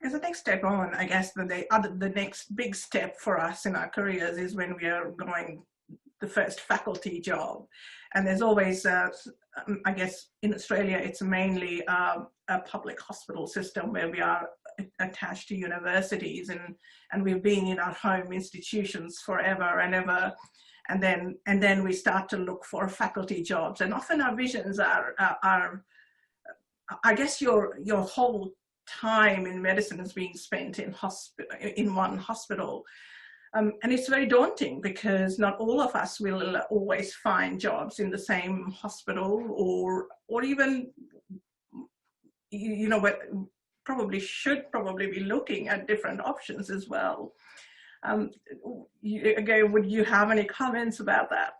A: As the next step on, I guess the next big step for us in our careers is when we are going the first faculty job. And there's always, I guess in Australia, it's mainly a public hospital system where we are attached to universities, and we've been in our home institutions forever and ever. And then we start to look for faculty jobs. And often our visions are I guess your whole time in medicine is being spent in one hospital. And it's very daunting, because not all of us will always find jobs in the same hospital, or even, you know, but should be looking at different options as well. Again, would you have any comments about that?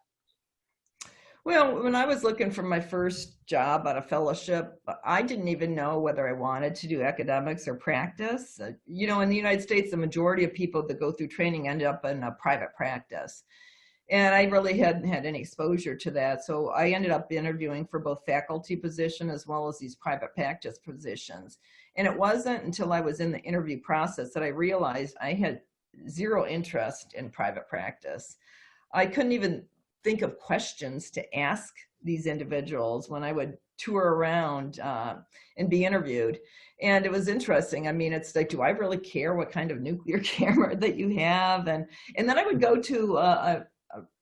C: Well, when I was looking for my first job out of fellowship, I didn't even know whether I wanted to do academics or practice. You know, in the United States, the majority of people that go through training end up in a private practice. And I really hadn't had any exposure to that. So I ended up interviewing for both faculty position as well as these private practice positions. And it wasn't until I was in the interview process that I realized I had zero interest in private practice. I couldn't even think of questions to ask these individuals when I would tour around and be interviewed. And it was interesting. I mean, it's like, do I really care what kind of nuclear camera that you have? And then I would go to a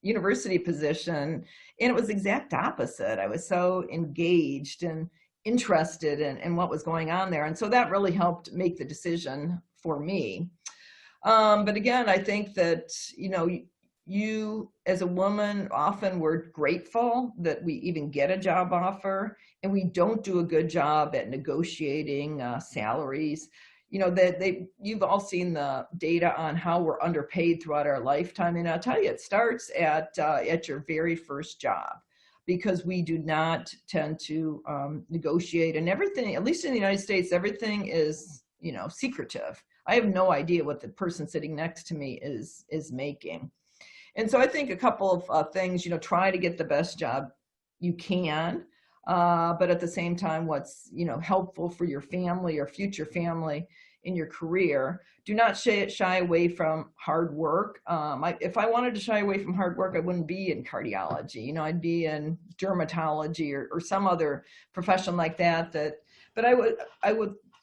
C: university position, and it was the exact opposite. I was so engaged and interested in what was going on there. And so that really helped make the decision for me. But again, I think that, you know, you as a woman, often we're grateful that we even get a job offer, and we don't do a good job at negotiating salaries. You know, you've all seen the data on how we're underpaid throughout our lifetime. And I'll tell you, it starts at your very first job. because we do not tend to negotiate, and everything, at least in the United States, everything is, you know, secretive. I have no idea what the person sitting next to me is making. And so I think a couple of things, you know, try to get the best job you can, but at the same time, what's, you know, helpful for your family or future family in your career. Do not shy away from hard work. If I wanted to shy away from hard work, I wouldn't be in cardiology. You know, I'd be in dermatology or some other profession like that. But I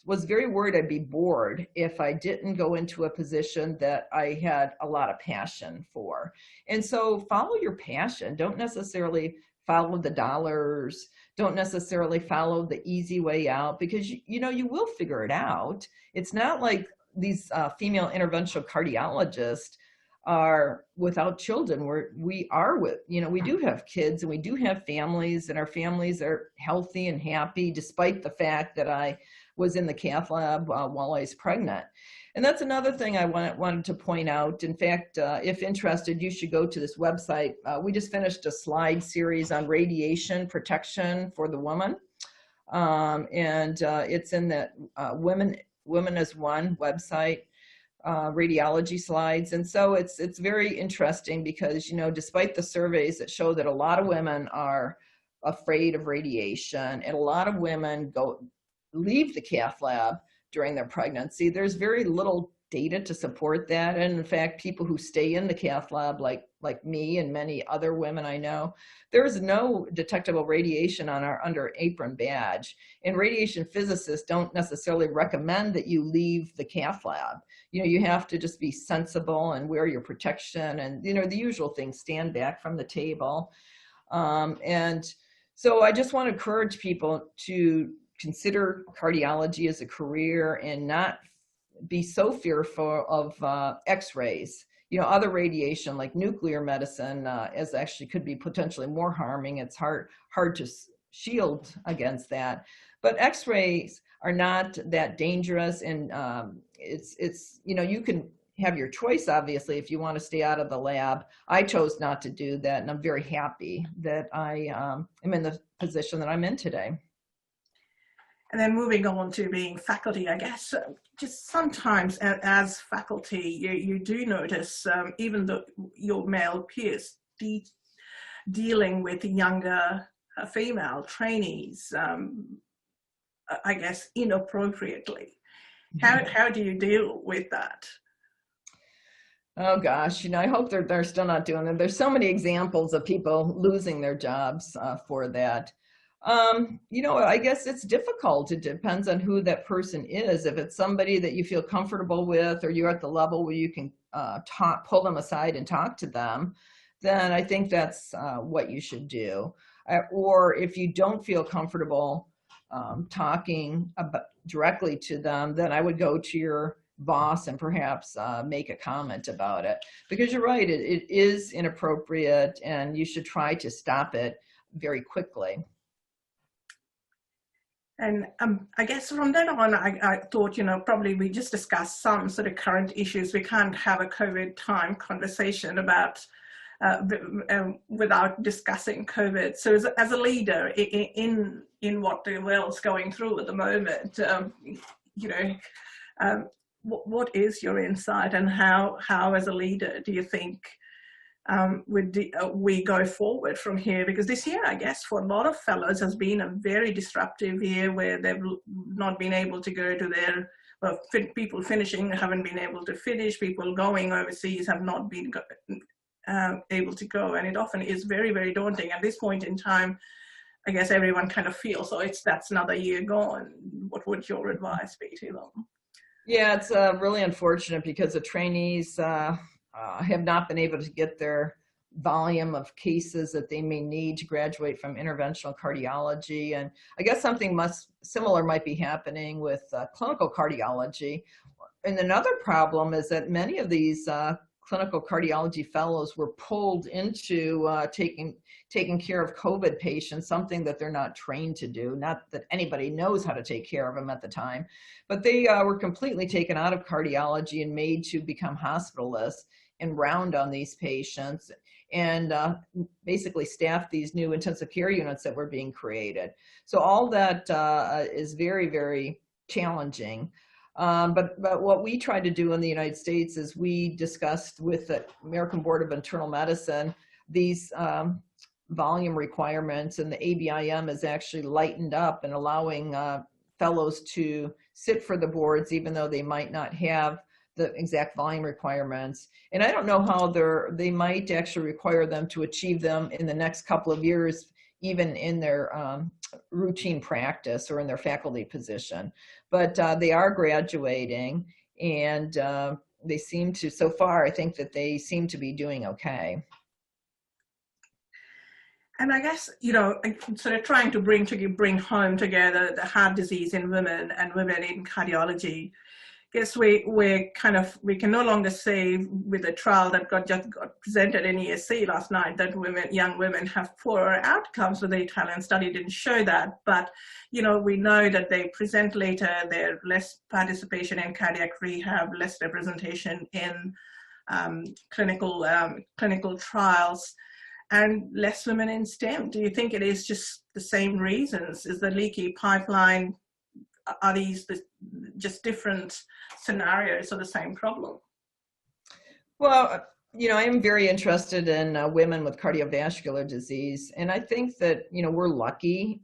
C: was very worried I'd be bored if I didn't go into a position that I had a lot of passion for. And so follow your passion. Don't necessarily follow the dollars. Don't necessarily follow the easy way out, because you know, you will figure it out. It's not like these female interventional cardiologists are without children. We are with, you know, we do have kids and we do have families, and our families are healthy and happy despite the fact that I was in the cath lab while I was pregnant. And that's another thing I wanted to point out. In fact, if interested, you should go to this website. We just finished a slide series on radiation protection for the woman. And it's in the Women as One website, radiology slides. And so it's very interesting because, you know, despite the surveys that show that a lot of women are afraid of radiation and a lot of women leave the cath lab during their pregnancy, there's very little data to support that. And in fact, people who stay in the cath lab, like me and many other women I know, there's no detectable radiation on our under apron badge. And radiation physicists don't necessarily recommend that you leave the cath lab. You know, you have to just be sensible and wear your protection and, you know, the usual things, stand back from the table. And so I just want to encourage people to consider cardiology as a career and not be so fearful of x-rays. You know, other radiation like nuclear medicine is actually could be potentially more harming. It's hard to shield against that. But x-rays are not that dangerous, and it's you know, you can have your choice, obviously, if you want to stay out of the lab. I chose not to do that, and I'm very happy that I am in the position that I'm in today.
A: And then moving on to being faculty, I guess, just sometimes as faculty, you do notice, even though your male peers dealing with younger female trainees, I guess, inappropriately. How do you deal with that?
C: Oh gosh, you know, I hope they're still not doing that. There's so many examples of people losing their jobs for that. You know, I guess it's difficult. It depends on who that person is. If it's somebody that you feel comfortable with, or you're at the level where you can pull them aside and talk to them, then I think that's what you should do. Or if you don't feel comfortable talking directly to them, then I would go to your boss and perhaps make a comment about it. Because you're right, it is inappropriate, and you should try to stop it very quickly.
A: And I guess from then on, I thought, you know, probably we just discussed some sort of current issues. We can't have a COVID time conversation about without discussing COVID. So as a leader in what the world's going through at the moment, you know, what is your insight, and how as a leader do you think we go forward from here? Because this year, I guess, for a lot of fellows has been a very disruptive year, where they've not been able to go to their, well, people finishing haven't been able to finish, people going overseas have not been able to go, and it often is very, very daunting. At this point in time, I guess everyone kind of feels, so that's another year gone. What would your advice be to them?
C: Yeah, it's really unfortunate, because the trainees have not been able to get their volume of cases that they may need to graduate from interventional cardiology. And I guess something similar might be happening with clinical cardiology. And another problem is that many of these clinical cardiology fellows were pulled into taking care of COVID patients, something that they're not trained to do. Not that anybody knows how to take care of them at the time, but they were completely taken out of cardiology and made to become hospitalists and round on these patients. and basically staff these new intensive care units that were being created. So all that is very, very challenging. But what we tried to do in the United States is we discussed with the American Board of Internal Medicine these volume requirements, and the ABIM is actually lightened up and allowing fellows to sit for the boards even though they might not have the exact volume requirements. And I don't know how they might actually require them to achieve them in the next couple of years, even in their routine practice or in their faculty position. But they are graduating, and they seem to, so far, I think that they seem to be doing okay.
A: And I guess, you know, sort of trying to bring home together the heart disease in women and women in cardiology. I guess we can no longer say with the trial that just got presented in ESC last night that young women have poorer outcomes. So the Italian study didn't show that, but you know, we know that they present later, there's less participation in cardiac rehab, less representation in clinical trials, and less women in STEM. Do you think it is just the same reasons? Is the leaky pipeline? Are these just different scenarios of the same problem?
C: Well, you know, I am very interested in women with cardiovascular disease. And I think that, you know, we're lucky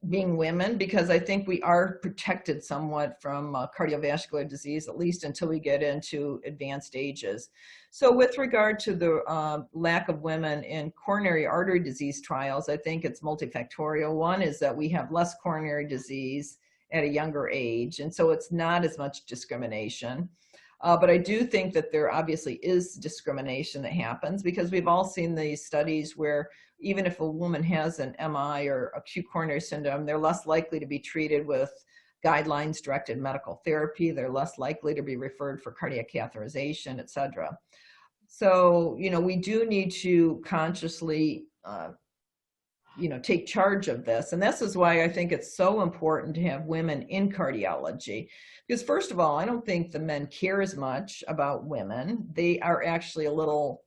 C: being women, because I think we are protected somewhat from cardiovascular disease, at least until we get into advanced ages. So with regard to the lack of women in coronary artery disease trials, I think it's multifactorial. One is that we have less coronary disease at a younger age, and so it's not as much discrimination. But I do think that there obviously is discrimination that happens, because we've all seen these studies where even if a woman has an MI or acute coronary syndrome, they're less likely to be treated with guidelines-directed medical therapy. They're less likely to be referred for cardiac catheterization, et cetera. So, you know, we do need to consciously, you know, take charge of this. And this is why I think it's so important to have women in cardiology. Because first of all, I don't think the men care as much about women. They are actually a little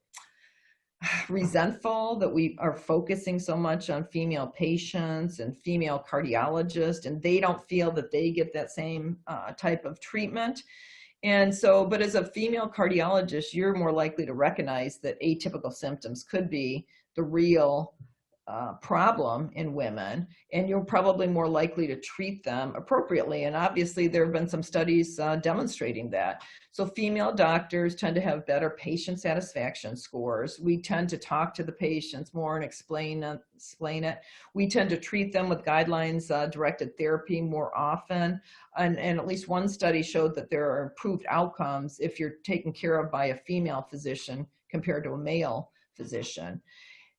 C: resentful that we are focusing so much on female patients and female cardiologists, and they don't feel that they get that same type of treatment. And so, but as a female cardiologist, you're more likely to recognize that atypical symptoms could be the real problem in women, and you're probably more likely to treat them appropriately. And obviously there have been some studies demonstrating that. So female doctors tend to have better patient satisfaction scores. We tend to talk to the patients more and explain it. We tend to treat them with guidelines directed therapy more often. And at least one study showed that there are improved outcomes if you're taken care of by a female physician compared to a male physician.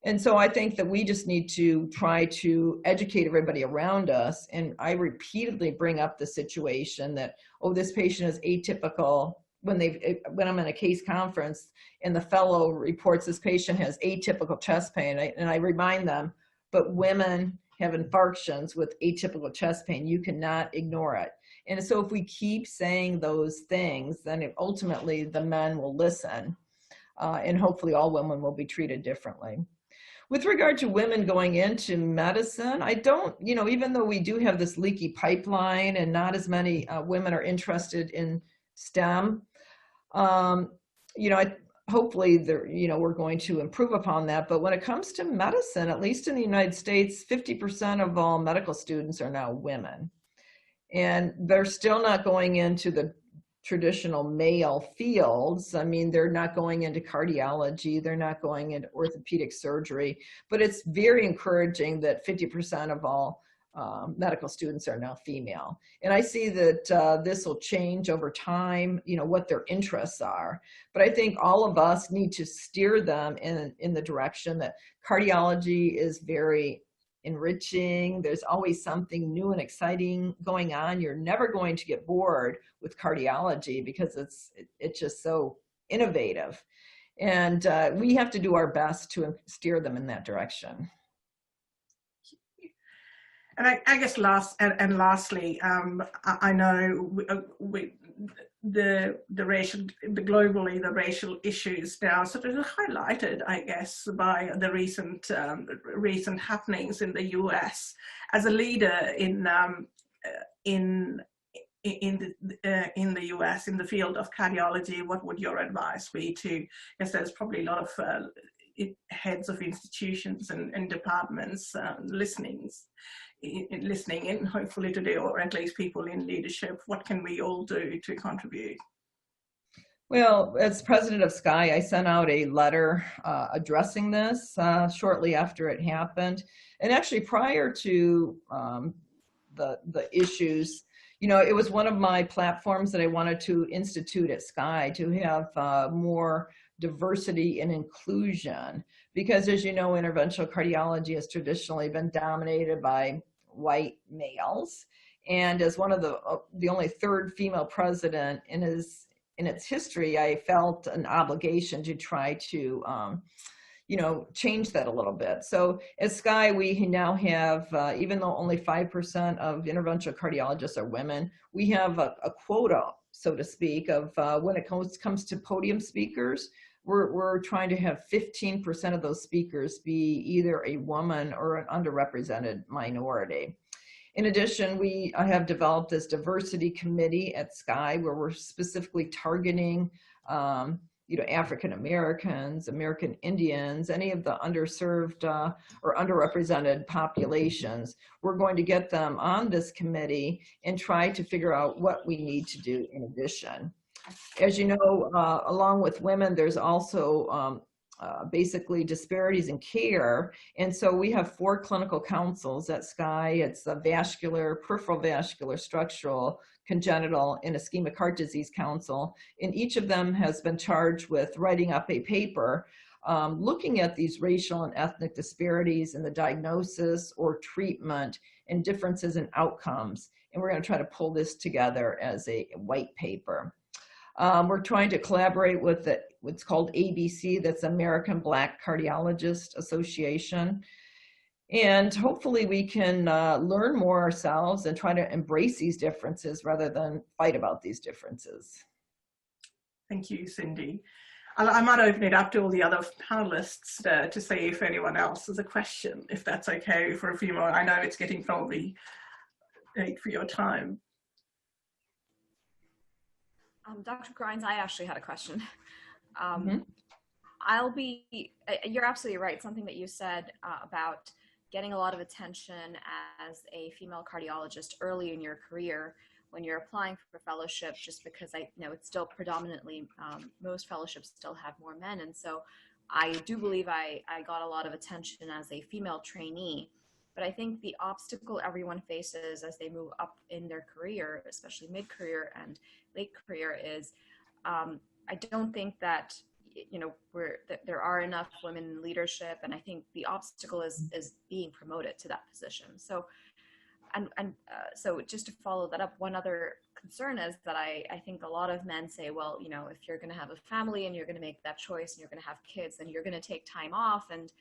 C: And so I think that we just need to try to educate everybody around us. And I repeatedly bring up the situation that, oh, this patient is atypical. When I'm in a case conference and the fellow reports this patient has atypical chest pain, and I remind them, but women have infarctions with atypical chest pain. You cannot ignore it. And so if we keep saying those things, then ultimately the men will listen, and hopefully all women will be treated differently. With regard to women going into medicine, I don't, you know, even though we do have this leaky pipeline and not as many women are interested in STEM, you know, hopefully we're going to improve upon that. But when it comes to medicine, at least in the United States, 50% of all medical students are now women. And they're still not going into the traditional male fields. I mean, they're not going into cardiology, they're not going into orthopedic surgery, but it's very encouraging that 50% of all medical students are now female. And I see that this will change over time, you know, what their interests are. But I think all of us need to steer them in the direction that cardiology is very enriching. There's always something new and exciting going on. You're never going to get bored with cardiology because it's just so innovative. And we have to do our best to steer them in that direction.
A: And I guess lastly, I know globally the racial issues now sort of highlighted, I guess, by the recent happenings in the US. As a leader in the US in the field of cardiology, what would your advice be to? Yes, there's probably a lot of heads of institutions and departments listening in hopefully today, or at least people in leadership. What can we all do to contribute?
C: Well, as president of SCI, I sent out a letter addressing this shortly after it happened. And actually prior to the issues, you know, it was one of my platforms that I wanted to institute at SCI to have more diversity and inclusion, because as you know, interventional cardiology has traditionally been dominated by white males. And as one of the only third female president in its history, I felt an obligation to try to, you know, change that a little bit. So at SCI, we now have, even though only 5% of interventional cardiologists are women, we have a quota, so to speak, of when it comes to podium speakers. We're trying to have 15% of those speakers be either a woman or an underrepresented minority. In addition, we have developed this diversity committee at SCI where we're specifically targeting you know, African Americans, American Indians, any of the underserved or underrepresented populations. We're going to get them on this committee and try to figure out what we need to do in addition. As you know, along with women, there's also basically disparities in care. And so we have 4 clinical councils at SCI. It's a vascular, peripheral vascular, structural, congenital, and ischemic heart disease council. And each of them has been charged with writing up a paper looking at these racial and ethnic disparities in the diagnosis or treatment and differences in outcomes. And we're going to try to pull this together as a white paper. We're trying to collaborate with what's called ABC, that's American Black Cardiologist Association. And hopefully we can learn more ourselves and try to embrace these differences rather than fight about these differences.
A: Thank you, Cindy. I might open it up to all the other panelists to see if anyone else has a question, if that's okay for a few more. I know it's getting probably late for your time.
B: Dr. Grimes, I actually had a question. You're absolutely right. Something that you said about getting a lot of attention as a female cardiologist early in your career when you're applying for fellowship, just because I know it's still predominantly, most fellowships still have more men. And so I do believe I got a lot of attention as a female trainee. But I think the obstacle everyone faces as they move up in their career, especially mid-career and late career, is I don't think that, you know, there are enough women in leadership, and I think the obstacle is being promoted to that position. So, so just to follow that up, one other concern is that I think a lot of men say, well, you know, if you're going to have a family and you're going to make that choice and you're going to have kids, then you're going to take time off, and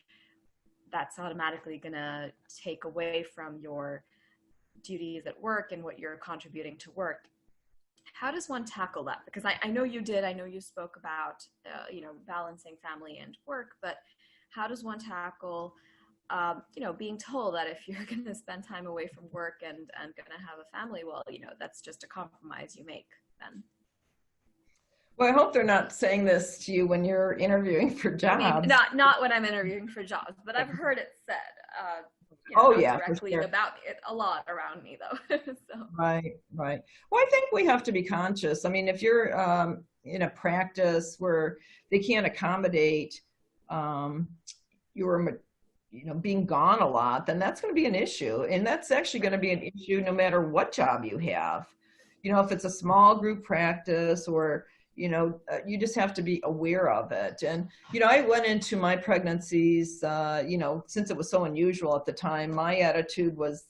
B: that's automatically going to take away from your duties at work and what you're contributing to work. How does one tackle that? Because I know you did, I know you spoke about, you know, balancing family and work, but how does one tackle, you know, being told that if you're going to spend time away from work and going to have a family, well, you know, that's just a compromise you make then?
C: Well, I hope they're not saying this to you when you're interviewing for jobs.
B: I mean, not when I'm interviewing for jobs, but I've heard it said. You know, directly about it a lot around me, though. So.
C: Right. Well, I think we have to be conscious. I mean, if you're in a practice where they can't accommodate your, you know, being gone a lot, then that's going to be an issue, and that's actually going to be an issue no matter what job you have. You know, if it's a small group practice or you know, you just have to be aware of it. And, you know, I went into my pregnancies, you know, since it was so unusual at the time, my attitude was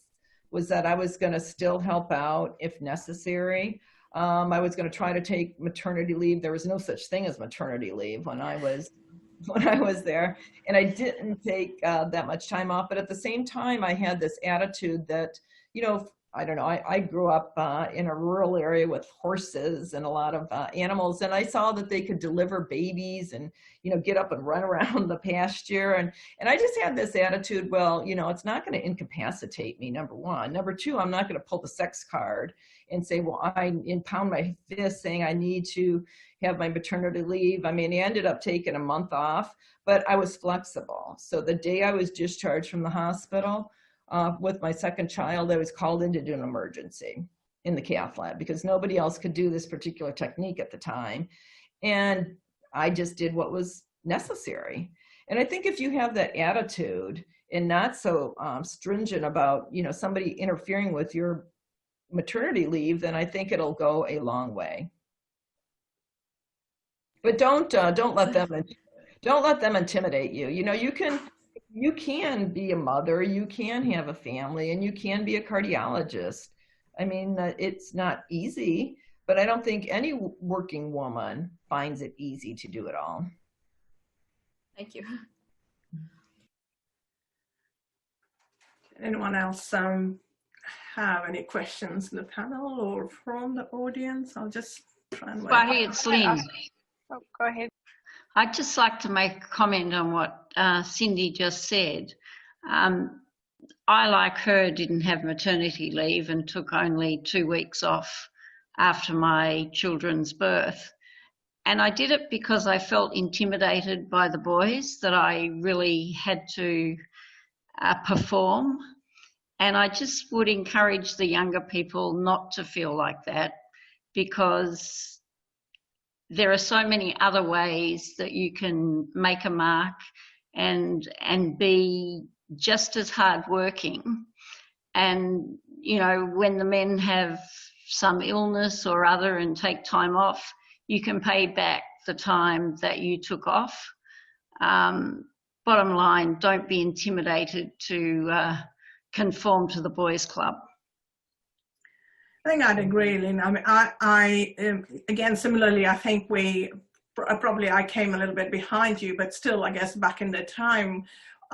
C: that I was going to still help out if necessary. I was going to try to take maternity leave. There was no such thing as maternity leave when I was when I was there, and I didn't take that much time off. But at the same time, I had this attitude that, you know, I don't know, I grew up in a rural area with horses and a lot of animals, and I saw that they could deliver babies and, you know, get up and run around the pasture. And I just had this attitude, well, you know, it's not going to incapacitate me, number one. Number two, I'm not going to pull the sex card and say, well, I pound my fist saying I need to have my maternity leave. I mean, I ended up taking a month off, but I was flexible. So the day I was discharged from the hospital, with my second child, I was called in to do an emergency in the cath lab because nobody else could do this particular technique at the time. And I just did what was necessary. And I think if you have that attitude and not so stringent about, you know, somebody interfering with your maternity leave, then I think it'll go a long way. But don't let them intimidate you. You know, you can be a mother, you can have a family, and you can be a cardiologist. I mean, it's not easy, but I don't think any working woman finds it easy to do it all.
B: Thank you.
A: Anyone else have any questions in the panel or from the audience? I'll just try and wait.
E: Swati, it's Lynn.
D: Oh, go ahead.
E: I'd just like to make a comment on what Cindy just said. I, like her, didn't have maternity leave and took only 2 weeks off after my children's birth. And I did it because I felt intimidated by the boys, that I really had to perform. And I just would encourage the younger people not to feel like that, because there are so many other ways that you can make a mark and be just as hardworking. And, you know, when the men have some illness or other and take time off, you can pay back the time that you took off. Bottom line, don't be intimidated to conform to the boys' club.
A: I think I'd agree, Lynn. I mean, I again, similarly, I think I came a little bit behind you, but still, I guess back in the time,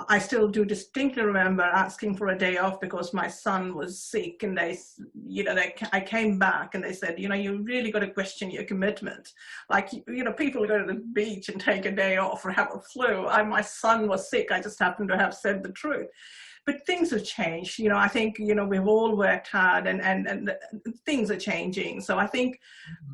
A: I still do distinctly remember asking for a day off because my son was sick, and I came back and they said, you know, you really got to question your commitment. Like, you know, people go to the beach and take a day off or have a flu. My son was sick. I just happened to have said the truth. But things have changed. You know, I think, you know, we've all worked hard and things are changing. So I think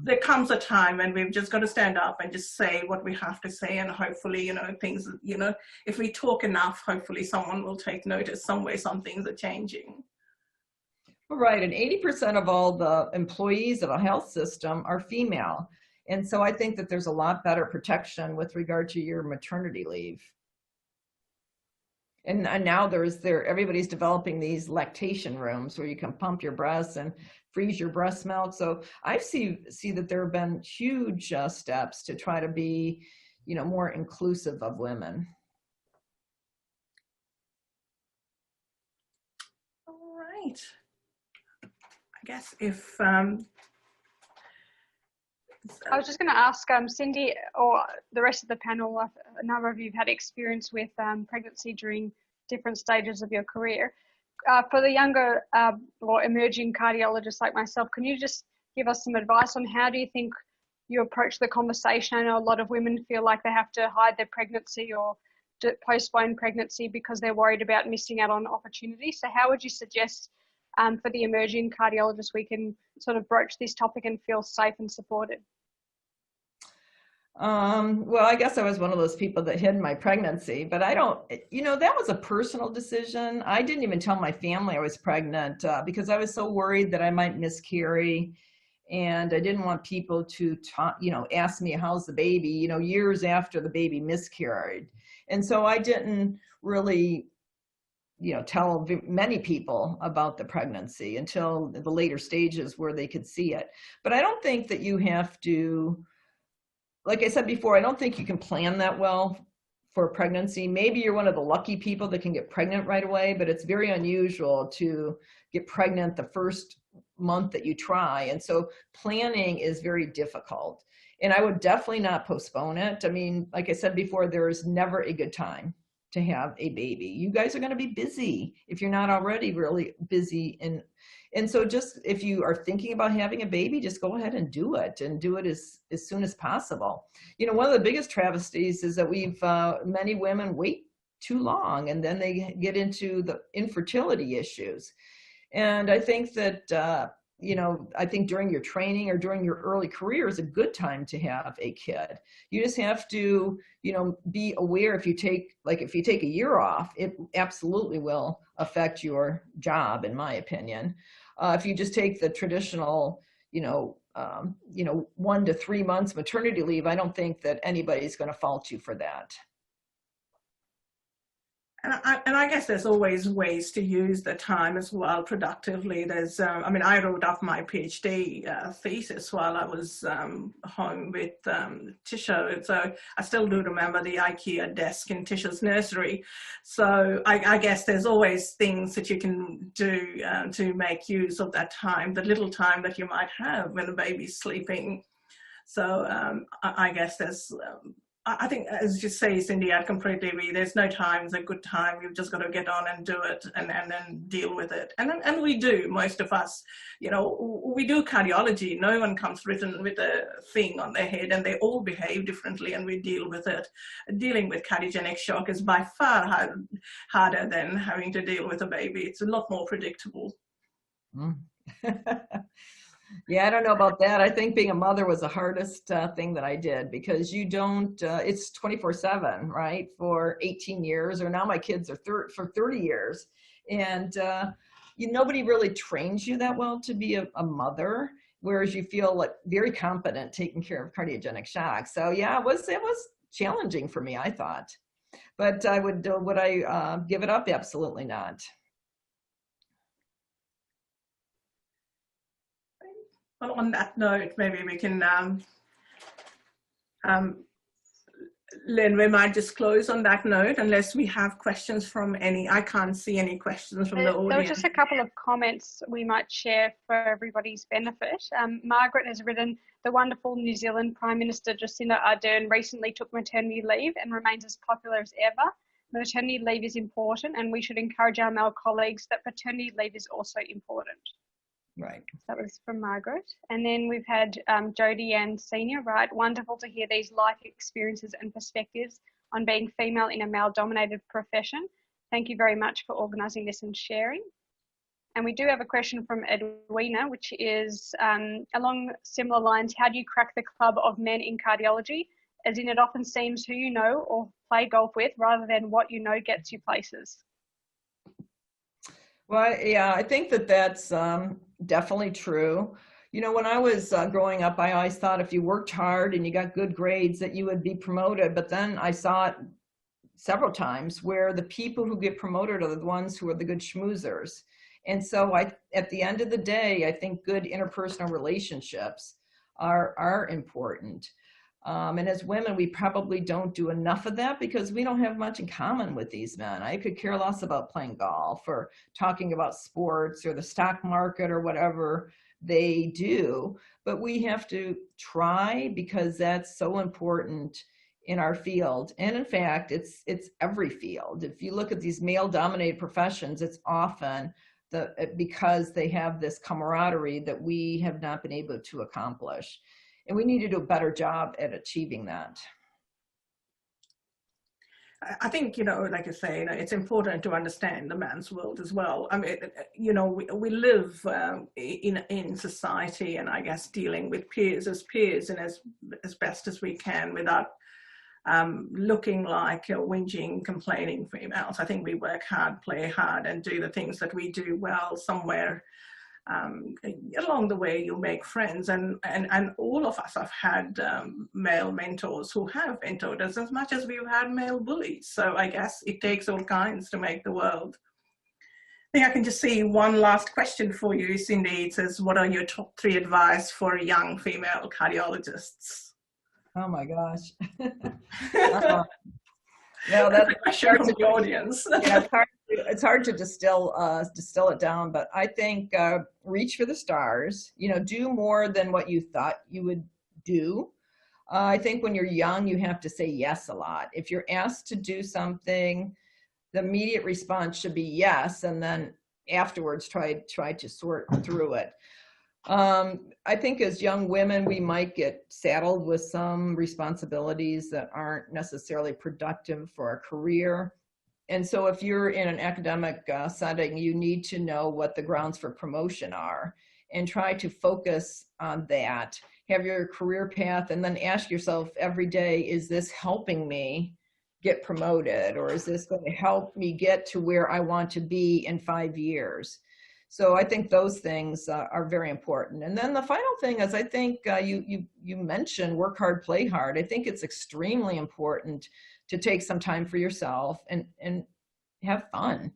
A: there comes a time when we've just got to stand up and just say what we have to say. And hopefully, you know, things, you know, if we talk enough, hopefully someone will take notice some way, some things are changing.
C: Right. And 80% of all the employees of a health system are female. And so I think that there's a lot better protection with regard to your maternity leave. And now everybody's developing these lactation rooms where you can pump your breasts and freeze your breast milk. So I see that there have been huge steps to try to be, you know, more inclusive of women.
A: All right. I guess if
D: I was just going to ask Cindy or the rest of the panel, a number of you have had experience with pregnancy during different stages of your career. For the younger or emerging cardiologists like myself, can you just give us some advice on how do you think you approach the conversation? I know a lot of women feel like they have to hide their pregnancy or postpone pregnancy because they're worried about missing out on opportunities. So how would you suggest for the emerging cardiologists we can sort of broach this topic and feel safe and supported?
C: Well, I guess I was one of those people that hid my pregnancy, but I don't, you know, that was a personal decision. I didn't even tell my family I was pregnant because I was so worried that I might miscarry. And I didn't want people to, you know, ask me, how's the baby, you know, years after the baby miscarried. And so I didn't really, you know, tell many people about the pregnancy until the later stages where they could see it. But I don't think that you have to, like I said before, I don't think you can plan that well for a pregnancy. Maybe you're one of the lucky people that can get pregnant right away, but it's very unusual to get pregnant the first month that you try. And so planning is very difficult. And I would definitely not postpone it. I mean, like I said before, there is never a good time to have a baby. You guys are going to be busy if you're not already really busy. And so just if you are thinking about having a baby, just go ahead and do it as soon as possible. You know, one of the biggest travesties is that many women wait too long and then they get into the infertility issues. And I think that, you know, I think during your training or during your early career is a good time to have a kid. You just have to, you know, be aware if you take a year off, it absolutely will affect your job, in my opinion. If you just take the traditional, 1 to 3 months maternity leave, I don't think that anybody's going to fault you for that.
A: And I guess there's always ways to use the time as well productively. There's, I wrote up my PhD thesis while I was home with Tisha. So I still do remember the IKEA desk in Tisha's nursery. So I guess there's always things that you can do to make use of that time, the little time that you might have when the baby's sleeping. So I guess there's... I think, as you say, Cindy, I completely agree. There's no time is a good time. You've just got to get on and do it and then deal with it. And we do, most of us, you know, we do cardiology. No one comes written with a thing on their head and they all behave differently and we deal with it. Dealing with cardiogenic shock is by far harder than having to deal with a baby. It's a lot more predictable.
C: Mm. Yeah, I don't know about that. I think being a mother was the hardest thing that I did because you don't, it's 24/7, right? For 18 years, or now my kids are for 30 years. And nobody really trains you that well to be a mother, whereas you feel like very competent taking care of cardiogenic shock. So yeah, it was challenging for me, I thought. But would I give it up? Absolutely not.
A: Well, on that note, maybe we can, Lynn, we might just close on that note unless we have questions from I can't see any questions from the audience.
D: There were just a couple of comments we might share for everybody's benefit. Margaret has written, the wonderful New Zealand Prime Minister Jacinda Ardern recently took maternity leave and remains as popular as ever. Maternity leave is important and we should encourage our male colleagues that paternity leave is also important.
C: Right.
D: That was from Margaret. And then we've had Jodie Ann Senior, right? Wonderful to hear these life experiences and perspectives on being female in a male-dominated profession. Thank you very much for organising this and sharing. And we do have a question from Edwina, which is along similar lines, how do you crack the club of men in cardiology? As in, it often seems who you know or play golf with rather than what you know gets you places.
C: Well, yeah, I think that's definitely true. You know, when I was growing up, I always thought if you worked hard and you got good grades that you would be promoted. But then I saw it several times where the people who get promoted are the ones who are the good schmoozers. And so at the end of the day, I think good interpersonal relationships are important. And as women, we probably don't do enough of that because we don't have much in common with these men. I could care less about playing golf or talking about sports or the stock market or whatever they do, but we have to try because that's so important in our field. And in fact, it's every field. If you look at these male-dominated professions, it's often because they have this camaraderie that we have not been able to accomplish. And we need to do a better job at achieving that.
A: I think, you know, like I say, you know, it's important to understand the man's world as well. I mean, you know, we live in society and I guess dealing with peers as peers and as best as we can without looking like whinging, complaining females. I think we work hard, play hard and do the things that we do well somewhere. Along the way you'll make friends and all of us have had male mentors who have mentored us as much as we've had male bullies. So I guess it takes all kinds to make the world. I think I can just see one last question for you, Cindy. It says, what are your top 3 advice for young female cardiologists?
C: Oh my gosh.
A: Yeah, that's a question from the audience.
C: Yeah, it's hard it's hard to distill it down, but I think reach for the stars. You know, do more than what you thought you would do. I think when you're young, you have to say yes a lot. If you're asked to do something, the immediate response should be yes, and then afterwards try to sort through it. I think as young women, we might get saddled with some responsibilities that aren't necessarily productive for our career. And so if you're in an academic setting, you need to know what the grounds for promotion are and try to focus on that. Have your career path and then ask yourself every day, is this helping me get promoted, or is this going to help me get to where I want to be in 5 years? So I think those things are very important. And then the final thing is, I think you mentioned work hard, play hard. I think it's extremely important to take some time for yourself and have fun.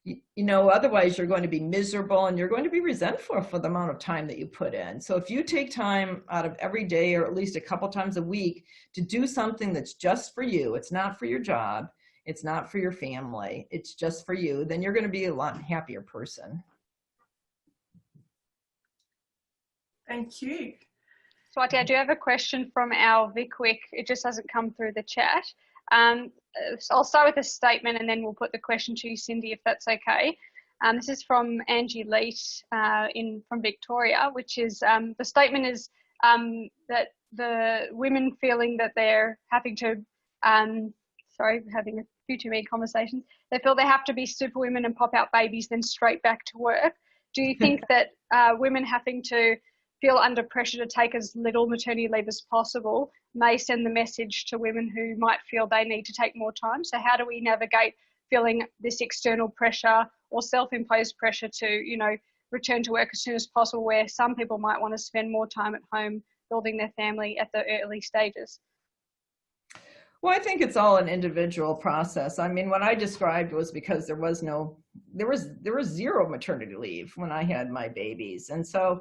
C: You know, otherwise you're going to be miserable and you're going to be resentful for the amount of time that you put in. So if you take time out of every day, or at least a couple times a week, to do something that's just for you, it's not for your job, it's not for your family, it's just for you, then you're going to be a lot happier person.
A: Thank you.
D: Swati, I do have a question from our VCWIC. It just hasn't come through the chat. So I'll start with a statement and then we'll put the question to you, Cindy, if that's okay. This is from Angie Leet from Victoria, which is, the statement is that the women feeling that they're having to, sorry, having a few too many conversations, they feel they have to be superwomen and pop out babies, then straight back to work. Do you think that women having to feel under pressure to take as little maternity leave as possible may send the message to women who might feel they need to take more time? So how do we navigate feeling this external pressure or self-imposed pressure to, you know, return to work as soon as possible, where some people might want to spend more time at home building their family at the early stages?
C: Well, I think it's all an individual process. I mean, what I described was because there was zero maternity leave when I had my babies. And so,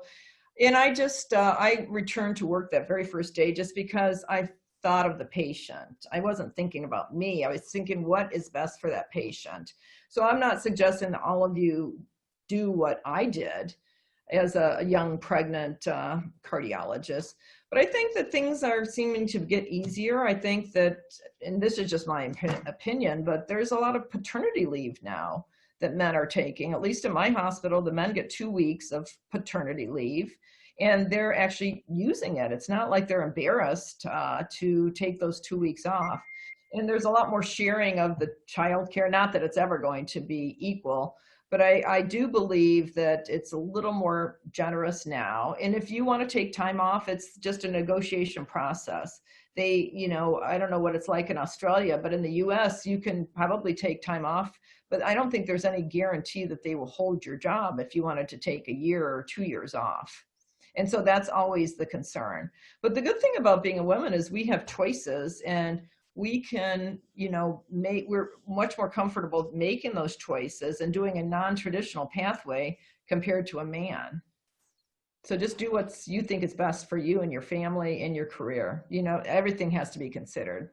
C: and I returned to work that very first day just because I thought of the patient. I wasn't thinking about me. I was thinking what is best for that patient. So I'm not suggesting that all of you do what I did as a young pregnant cardiologist. But I think that things are seeming to get easier. I think that, and this is just my opinion, but there's a lot of paternity leave now that men are taking. At least in my hospital, the men get 2 weeks of paternity leave, and they're actually using it. It's not like they're embarrassed to take those 2 weeks off. And there's a lot more sharing of the childcare, not that it's ever going to be equal, but I do believe that it's a little more generous now. And if you want to take time off, it's just a negotiation process. They, you know, I don't know what it's like in Australia, but in the US, you can probably take time off, but I don't think there's any guarantee that they will hold your job if you wanted to take a year or 2 years off. And so that's always the concern. But the good thing about being a woman is we have choices, and we can, you know, we're much more comfortable making those choices and doing a non-traditional pathway compared to a man. So just do what you think is best for you and your family and your career. You know, everything has to be considered.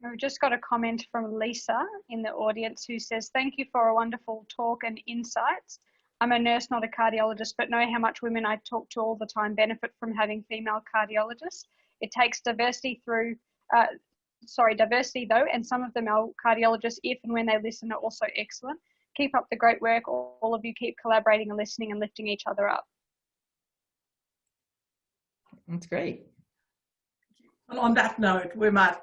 D: I've just got a comment from Lisa in the audience who says, thank you for a wonderful talk and insights. I'm a nurse, not a cardiologist, but know how much women I talk to all the time benefit from having female cardiologists. It takes diversity though, and some of the male cardiologists, if and when they listen, are also excellent. Keep up the great work. All of you keep collaborating and listening and lifting each other up.
C: That's great.
A: And on that note, we might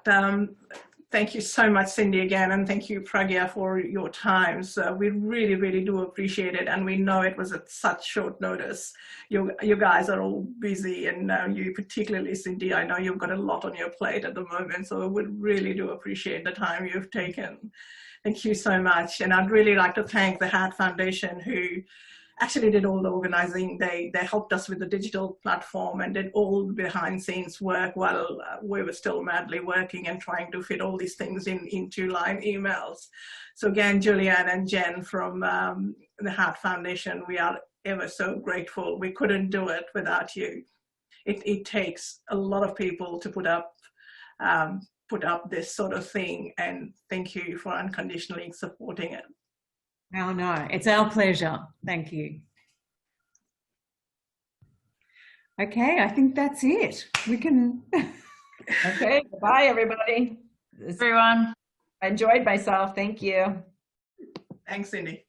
A: thank you so much, Cindy, again, and thank you, Pragya, for your time. So we really, really do appreciate it, and we know it was at such short notice. You guys are all busy, and you particularly, Cindy, I know you've got a lot on your plate at the moment, so we really do appreciate the time you've taken. Thank you so much. And I'd really like to thank the Heart Foundation, who actually did all the organizing. They helped us with the digital platform and did all the behind scenes work while we were still madly working and trying to fit all these things into line emails. So again, Julianne and Jen from the Heart Foundation, we are ever so grateful. We couldn't do it without you. It takes a lot of people to put up put up this sort of thing, and thank you for unconditionally supporting it.
F: Oh, no, it's our pleasure. Thank you. Okay, I think that's it. We can.
C: Okay, bye everybody.
E: Everyone.
C: I enjoyed myself. Thank you.
A: Thanks, Cindy.